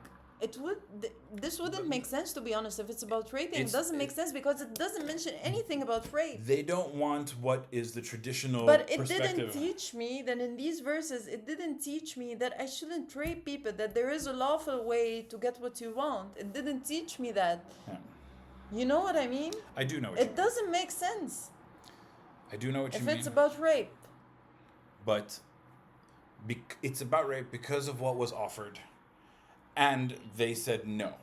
this wouldn't make sense, to be honest. If it's about raping, it doesn't make sense because it doesn't mention anything about rape. They don't want what is the traditional But it perspective. didn't teach me that in these verses, it didn't teach me that I shouldn't rape people, that there is a lawful way to get what you want. It didn't teach me that. Yeah. You know what I mean? I do know what you mean. It doesn't make sense. I do know what you mean. If it's about rape. But it's about rape because of what was offered. And they said no.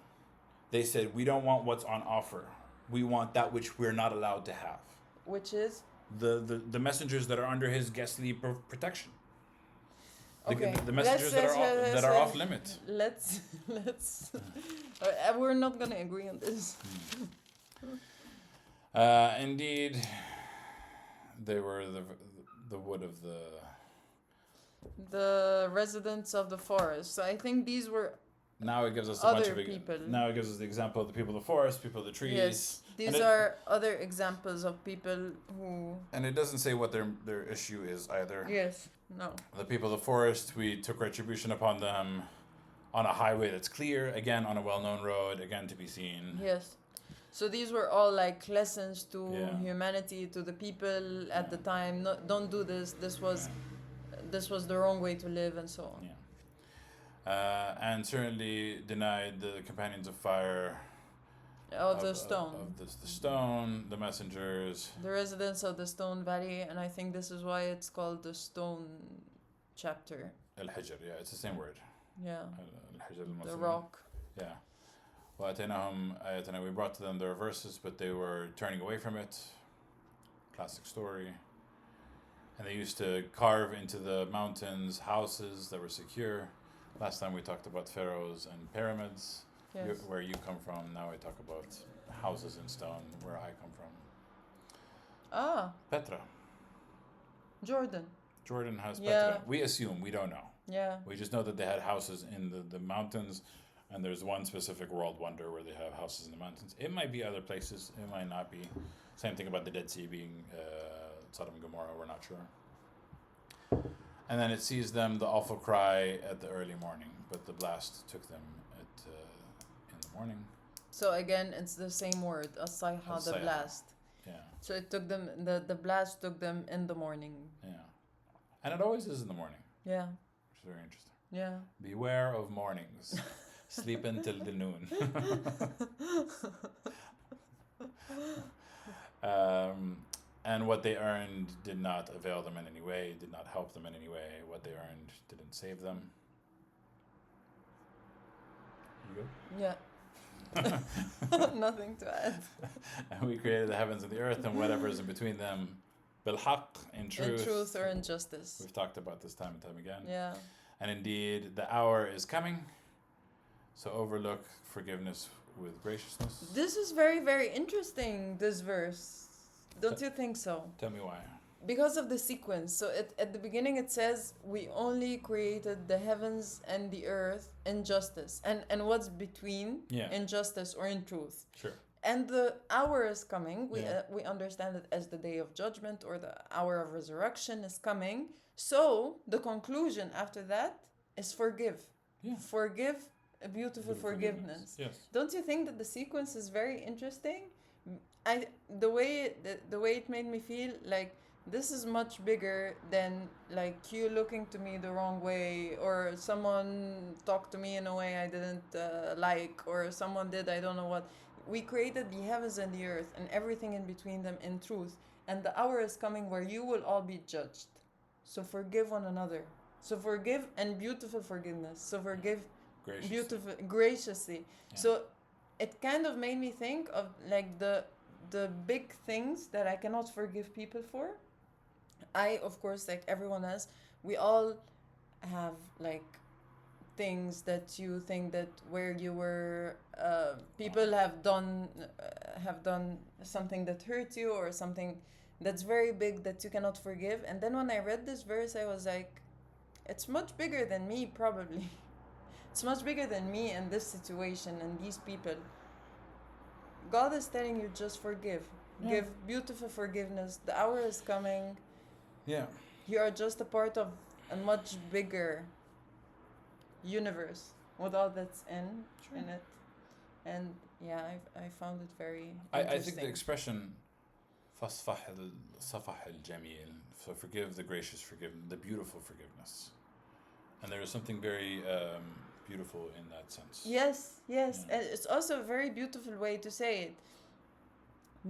They said, we don't want what's on offer. We want that which we're not allowed to have. Which is? The messengers that are under his guestly protection. Okay. The messengers that are off limit. Let's we're not going to agree on this. Indeed, they were the wood of the residents of the forest. So I think these were now it gives us a other bunch of people. Now it gives us the example of the people of the forest, people of the trees. Yes, these are other examples of people who. And it doesn't say what their issue is either. Yes, no. The people of the forest, we took retribution upon them on a highway that's clear, again on a well-known road, again to be seen. Yes. So these were all like lessons to Yeah. humanity, to the people at the time. No, don't do this. This was the wrong way to live, and so on. Yeah. And certainly denied the companions of fire. The stone. The stone, the messengers. The residents of the Stone Valley, and I think this is why it's called the Stone chapter. Al-Hijr, yeah, it's the same word. Yeah. Al-Hijr The al-Muslim. rock. Yeah. وَأَتَيْنَاهُمْ آيَاتِنَا, we brought to them their verses, but they were turning away from it. Classic story. And they used to carve into the mountains houses that were secure. Last time we talked about pharaohs and pyramids, Yes. where you come from. Now we talk about houses in stone, where I come from. Ah, Petra. Jordan. Jordan has Yeah. Petra. We assume, we don't know. Yeah. We just know that they had houses in the mountains, and there's one specific world wonder where they have houses in the mountains. It might be other places, it might not be. Same thing about the Dead Sea being Sodom and Gomorrah, we're not sure. And then it sees them, the awful cry at the early morning, but the blast took them in the morning. So again, it's the same word, as-sayha, the As-sayha. blast. Yeah, So it took them, the blast took them in the morning. yeah. And it always is in the morning, Yeah. which is very interesting. Yeah. Beware of mornings. Sleep until the noon. And what they earned did not avail them in any way, did not help them in any way. What they earned didn't save them. You Yeah. Nothing to add. And we created the heavens and the earth and whatever is in between them. Bilhaq, in truth. In truth or in justice. We've talked about this time and time again. Yeah. And indeed, the hour is coming. So overlook forgiveness with graciousness. This is very, very interesting, this verse. Don't you think so? Tell me why. Because of the sequence. So at the beginning it says, we only created the heavens and the earth in justice. And what's between, Yeah. in justice or in truth. Sure. And the hour is coming. Yeah. We understand it as the day of judgment or the hour of resurrection is coming. So the conclusion after that is forgive. Yeah. Forgive, a beautiful forgiveness. Yes. Don't you think that the sequence is very interesting? The way it made me feel like this is much bigger than like you looking to me the wrong way, or someone talked to me in a way I didn't like, or someone did I don't know what. We created the heavens and the earth and everything in between them in truth, and the hour is coming where you will all be judged. So forgive one another. So forgive, and beautiful forgiveness. So forgive Graciously. beautiful, graciously. Yeah. So it kind of made me think of like the big things that I cannot forgive people for. I, of course, like everyone else, we all have like things that you think that where you were people have done something that hurt you, or something that's very big that you cannot forgive. And then when I read this verse, I was like, it's much bigger than me, probably. It's much bigger than me and this situation and these people. God is telling you, just forgive. Yeah. Give beautiful forgiveness. The hour is coming. Yeah. You are just a part of a much bigger universe with all that's in it. And yeah, I found it very interesting. I think the expression فاصفح الصفح الجميل, so forgive the gracious forgiveness, the beautiful forgiveness. And there is something very beautiful in that sense. Yes, yes. Yeah. And it's also a very beautiful way to say it.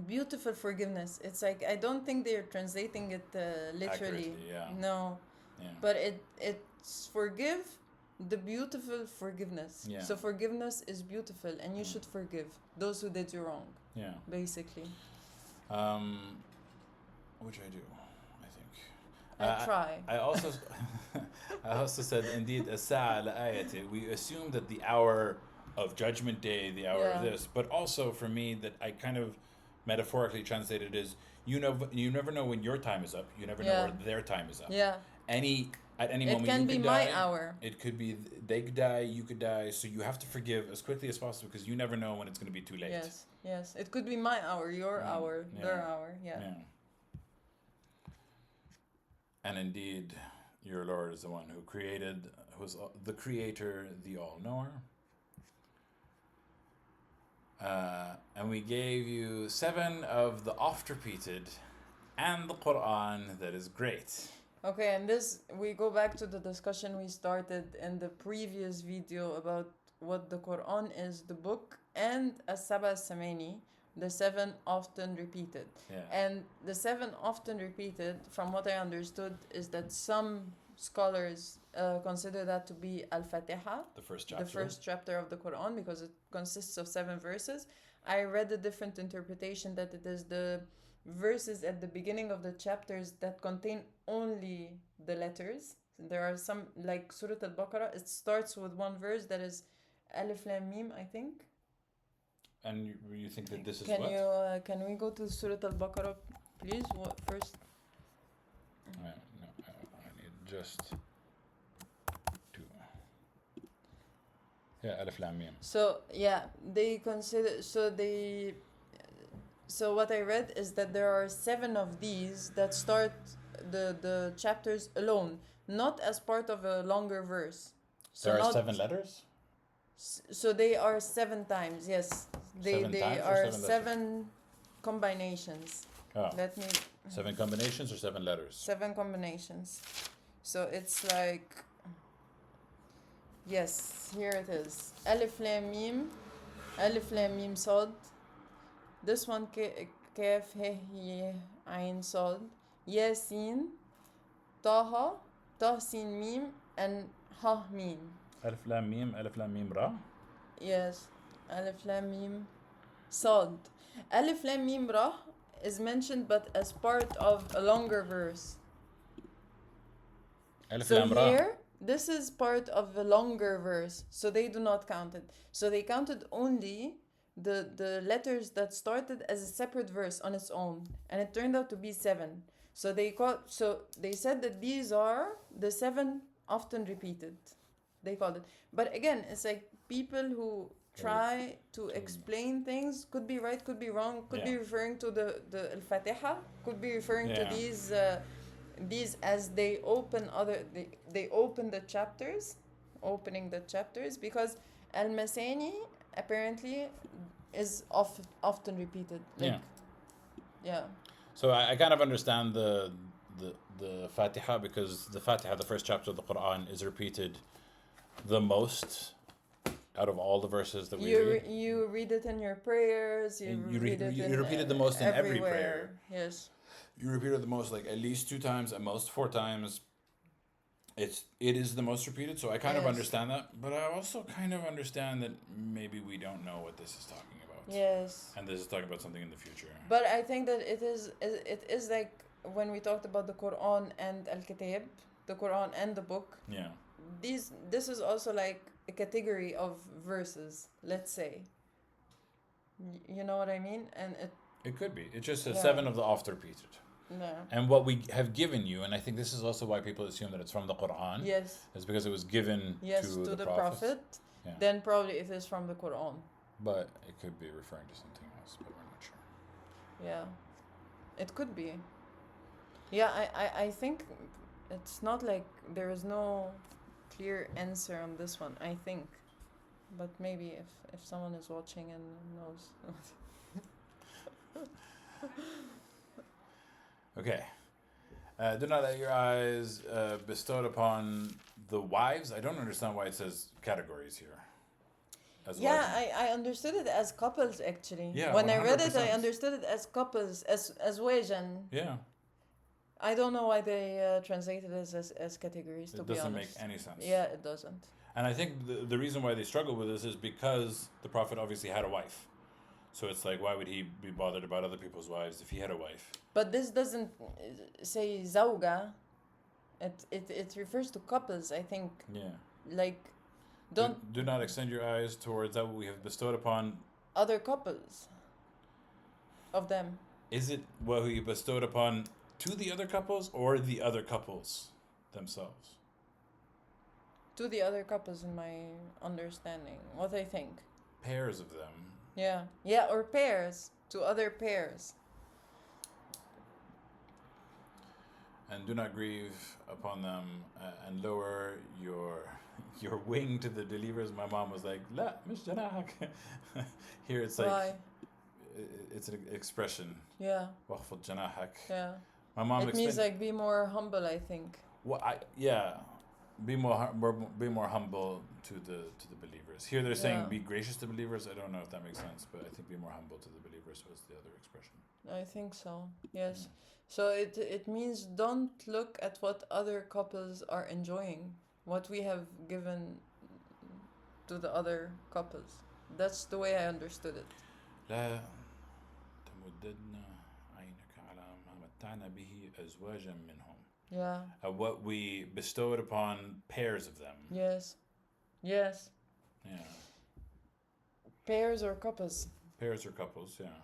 Beautiful forgiveness. It's like, I don't think they're translating it literally. Accurately, yeah. No. Yeah. But it's forgive the beautiful forgiveness. Yeah. So forgiveness is beautiful, and you should forgive those who did you wrong, Yeah. basically. Which I do, I think. I try. I also I also said, indeed, الساعة لآية. We assume that the hour of Judgment Day, the hour of Yeah. this, but also for me that I kind of metaphorically translated is, you never know when your time is up. You never know Yeah. where their time is up. Yeah. at any It moment can you be could my die. hour. It could be they could die, you could die. So you have to forgive as quickly as possible because you never know when it's going to be too late. Yes, yes. It could be my hour, your hour, their hour. Yeah. And indeed, your Lord is the one who created, who's the creator, the all-knower. And we gave you 7 of the oft-repeated and the Quran that is great. Okay, and this, we go back to the discussion we started in the previous video about what the Quran is, the book, and as-saba as-samani, the 7 often repeated. Yeah. And the 7 often repeated, from what I understood, is that some scholars consider that to be Al-Fatiha, The first chapter. the first chapter of the Quran, because it consists of 7 verses. I read a different interpretation that it is the verses at the beginning of the chapters that contain only the letters. There are some, like Surah Al-Baqarah, it starts with one verse that is Alif Lam Mim, I think. And you think that this is Can what? can we go to Surah Al-Baqarah, please? What first? No, I need just to. Yeah, Alif Lam Mim. So yeah, they consider so what I read is that there are 7 of these that start the chapters alone, not as part of a longer verse. So There are not, 7 letters? So they are 7 times, yes. They 7 times or are 7 7 combinations. Oh. Let me 7 combinations or 7 letters? 7 combinations. So it's like, yes, here it is. Alif Lam Mim Sad. This one Kaf He Ain Sad. Yasin, Taha, Sin Mim, and Ha Mim. Alif Lam Mim Ra? Yes, Alif Lam Mim Sad. Alif Lam Mim Ra is mentioned but as part of a longer verse. Alif So Lam Ra. here, this is part of a longer verse, so they do not count it. So they counted only the letters that started as a separate verse on its own, and it turned out to be 7. So they said that these are the 7 often repeated. They called it. But again, it's like people who try to explain things, could be right, could be wrong, could be referring to the Al-Fatiha, could be referring to these as they open they open the chapters, opening the chapters, because Al-Masani apparently is often repeated. Yeah. So I kind of understand the Fatiha, because the Fatiha, the first chapter of the Quran, is repeated the most out of all the verses that we read. You read it in your prayers. You read it the most in every prayer. Yes. You repeat it the most, like at least 2 times, at most 4 times. It is the most repeated, so I kind of understand that, but I also kind of understand that maybe we don't know what this is talking about. Yes. And this is talking about something in the future. But I think that it is like when we talked about the Quran and Al-Kitab, the Quran and the book. Yeah. This is also like a category of verses, let's say. You know what I mean? And it could be. It just says 7 of the oft repeated. No. And what we have given you, and I think this is also why people assume that it's from the Quran. Yes. Is because it was given to the Prophet. Yeah. Then probably it is from the Quran. But it could be referring to something else, but we're not sure. Yeah. It could be. Yeah, I think it's not like there is no clear answer on this one, I think. But maybe if someone is watching and knows. Okay. Do not let your eyes bestowed upon the wives. I don't understand why it says categories here. I understood it as couples, actually. Yeah, when 100%. I read it, I 100%. understood it as couples, as wajan. Yeah. I don't know why they translated it as categories, to be honest. It doesn't make any sense. Yeah, it doesn't. And I think the reason why they struggle with this is because the Prophet obviously had a wife. So it's like, why would he be bothered about other people's wives if he had a wife? But this doesn't say zawga. It refers to couples, I think. Yeah. Like, do not extend your eyes towards that what we have bestowed upon other couples of them. Is it what we bestowed upon to the other couples or the other couples? themselves. To the other couples, in my understanding, what I think. Pairs of them. Yeah, or pairs to other pairs. And do not grieve upon them, and lower your wing to the believers. My mom was like, "La, مش جناحك." Here it's like, Why? it's an expression. Yeah. واخفض جناحك. Yeah. My mom It means like be more humble, I think. Well, be more humble to the believers. Here they're saying be gracious to believers. I don't know if that makes sense, but I think be more humble to the believers was the other expression. I think so. Yes. So it means don't look at what other couples are enjoying, what we have given to the other couples. That's the way I understood it. لا تمددن عينك على ما متعنا به أزواجا منهم. Yeah. What we bestowed upon pairs of them. Yes. Yeah. Pairs or couples. Pairs or couples, yeah.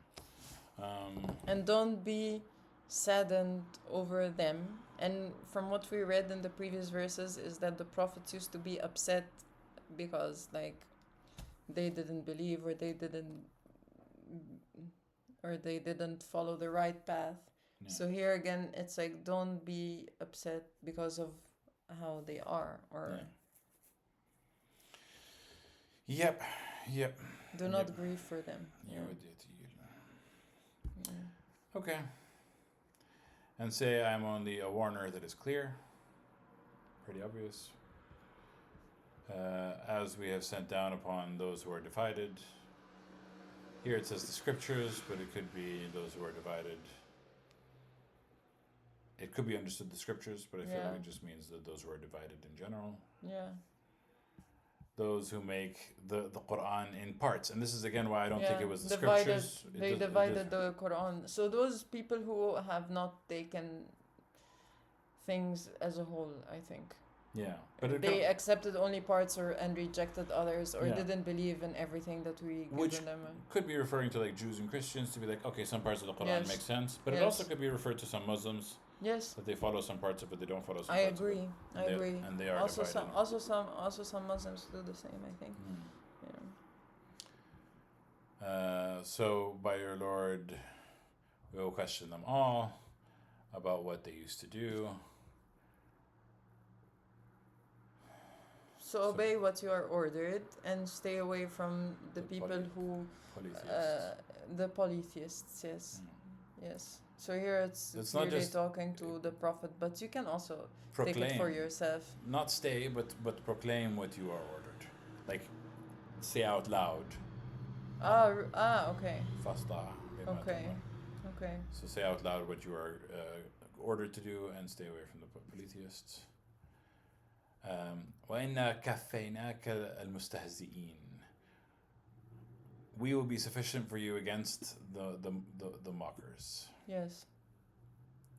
And don't be saddened over them. And from what we read in the previous verses is that the prophets used to be upset because like they didn't believe or they didn't follow the right path. Yeah. So here again it's like don't be upset because of how they are or Yep. Do not grieve for them. Okay. And say I'm only a warner that is clear. Pretty obvious. As we have sent down upon those who are divided. Here it says the scriptures, but it could be those who are divided. It could be understood the scriptures, but I feel like it just means that those who are divided in general. Yeah. Those who make the Quran in parts. And this is again why I don't think it was the scriptures. They divided the Quran. So those people who have not taken things as a whole, I think. Yeah. But they accepted only parts and rejected others or didn't believe in everything that we given them. Could be referring to like Jews and Christians to be like, okay, some parts of the Quran make sense. But it also could be referred to some Muslims. Yes. That they follow some parts of it, they don't follow some parts of it. I agree. And they are also divided. Some Muslims do the same, I think. So by your Lord, we will question them all about what they used to do. So obey what you are ordered and stay away from the people who... the polytheists, yes. Yes. So here it's not just talking to the prophet, but you can also take it for yourself. Not stay, but proclaim what you are ordered. Like, say out loud. Okay. Okay. So say out loud what you are ordered to do and stay away from the polytheists. وَإِنَّا كَفَّيْنَاكَ الْمُسْتَهْزِئِينَ. We will be sufficient for you against the mockers. Yes.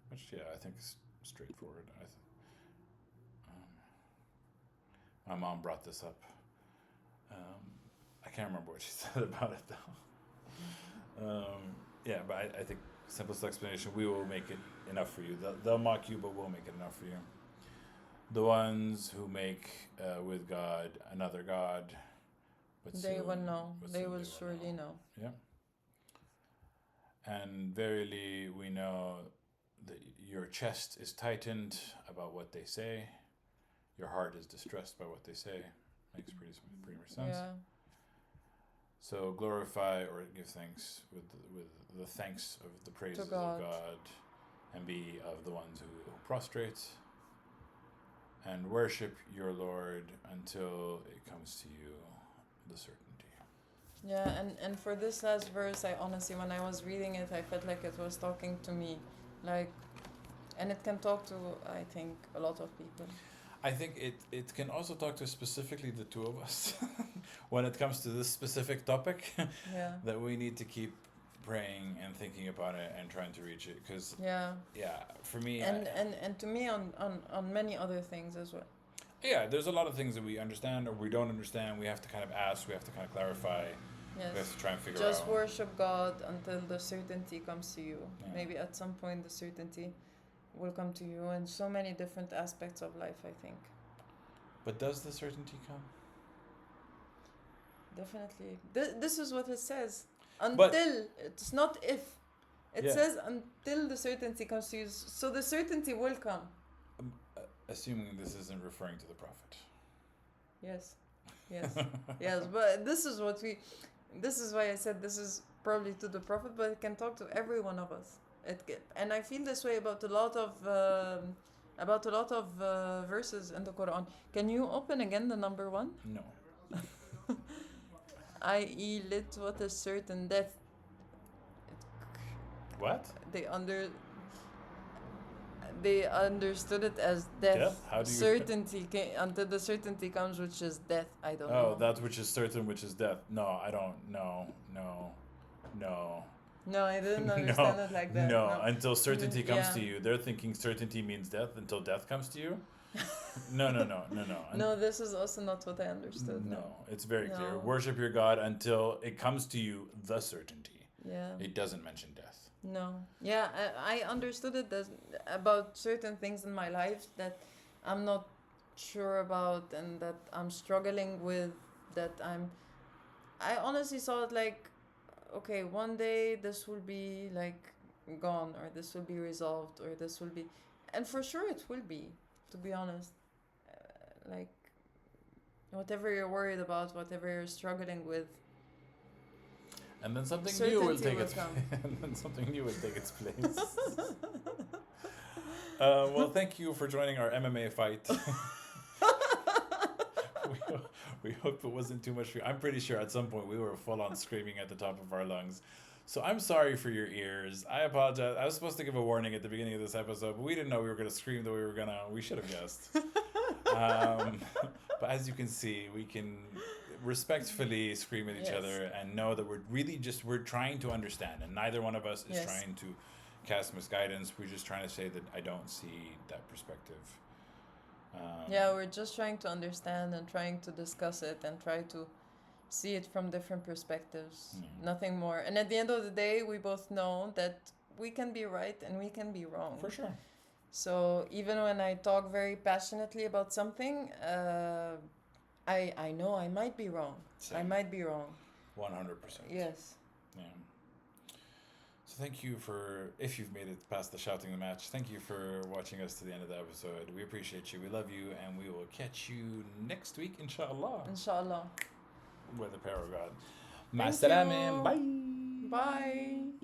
Which, I think is straightforward. My mom brought this up. I can't remember what she said about it, though. But I think simplest explanation, we will make it enough for you. They'll mock you, but we'll make it enough for you. The ones who make with God another God, but they will know. They will surely know. Yeah. And verily we know that your chest is tightened about what they say. Your heart is distressed by what they say. Makes pretty much sense. Yeah. So glorify or give thanks with the thanks of the praises of God, and be of the ones who prostrate, and worship your Lord until it comes to you the certainty. Yeah, and for this last verse, I honestly, when I was reading it, I felt like it was talking to me, like, and it can talk to, I think, a lot of people. I think it can also talk to specifically the two of us when it comes to this specific topic. That we need to keep praying and thinking about it and trying to reach it, because for me and to me on many other things as well. There's a lot of things that we understand or we don't understand. We have to kind of ask, we have to kind of clarify. Yes. We have to try and figure Just out. worship God until the certainty comes to you. Maybe at some point the certainty will come to you in so many different aspects of life, I think. But does the certainty come? Definitely. This is what it says. But- Until, it's not if. It Yeah. says until the certainty comes to you. So the certainty will come. Assuming this isn't referring to the Prophet. Yes. Yes. Yes. But this is why I said this is probably to the Prophet, but it can talk to every one of us. And I feel this way about a lot of verses in the Quran. Can you open again the number 1? No. I.e. lit what is certain death. What? They understood it as death. Death? How do you- certainty until the certainty comes, which is death. I don't know. Oh, that which is certain, which is death. No, I don't. No. No, I didn't understand it like that. No, until certainty comes Yeah. to you. They're thinking certainty means death until death comes to you. No. No, this is also not what I understood. No, it's very clear. No. Worship your God until it comes to you, the certainty. Yeah. It doesn't mention death. No. Yeah, I understood it about certain things in my life that I'm not sure about and that I'm struggling with, I honestly saw it like, okay, one day this will be like gone, or this will be resolved, or this will be, and for sure it will be, to be honest. Like, whatever you're worried about, whatever you're struggling with, And then something new will certainty take will its come. and then something new will take its place. Well, thank you for joining our MMA fight. we hope it wasn't too much for you. I'm pretty sure at some point we were full on screaming at the top of our lungs. So I'm sorry for your ears. I apologize. I was supposed to give a warning at the beginning of this episode, but we didn't know we were going to scream the way we were going to. We should have guessed. But as you can see, we can respectfully scream at each Yes. other and know that we're trying to understand, and neither one of us is Yes. trying to cast misguidance. We're just trying to say that I don't see that perspective. Yeah, we're just trying to understand and trying to discuss it and try to see it from different perspectives. Nothing more. And at the end of the day, we both know that we can be right and we can be wrong. For sure. So even when I talk very passionately about something, I know I might be wrong. I Same. might be wrong. 100%. Yes. Yeah. So thank you if you've made it past the shouting the match, thank you for watching us to the end of the episode. We appreciate you. We love you. And we will catch you next week, inshallah. Inshallah. With the power of God. Thank Ma'as-salamin. you. Bye. Bye.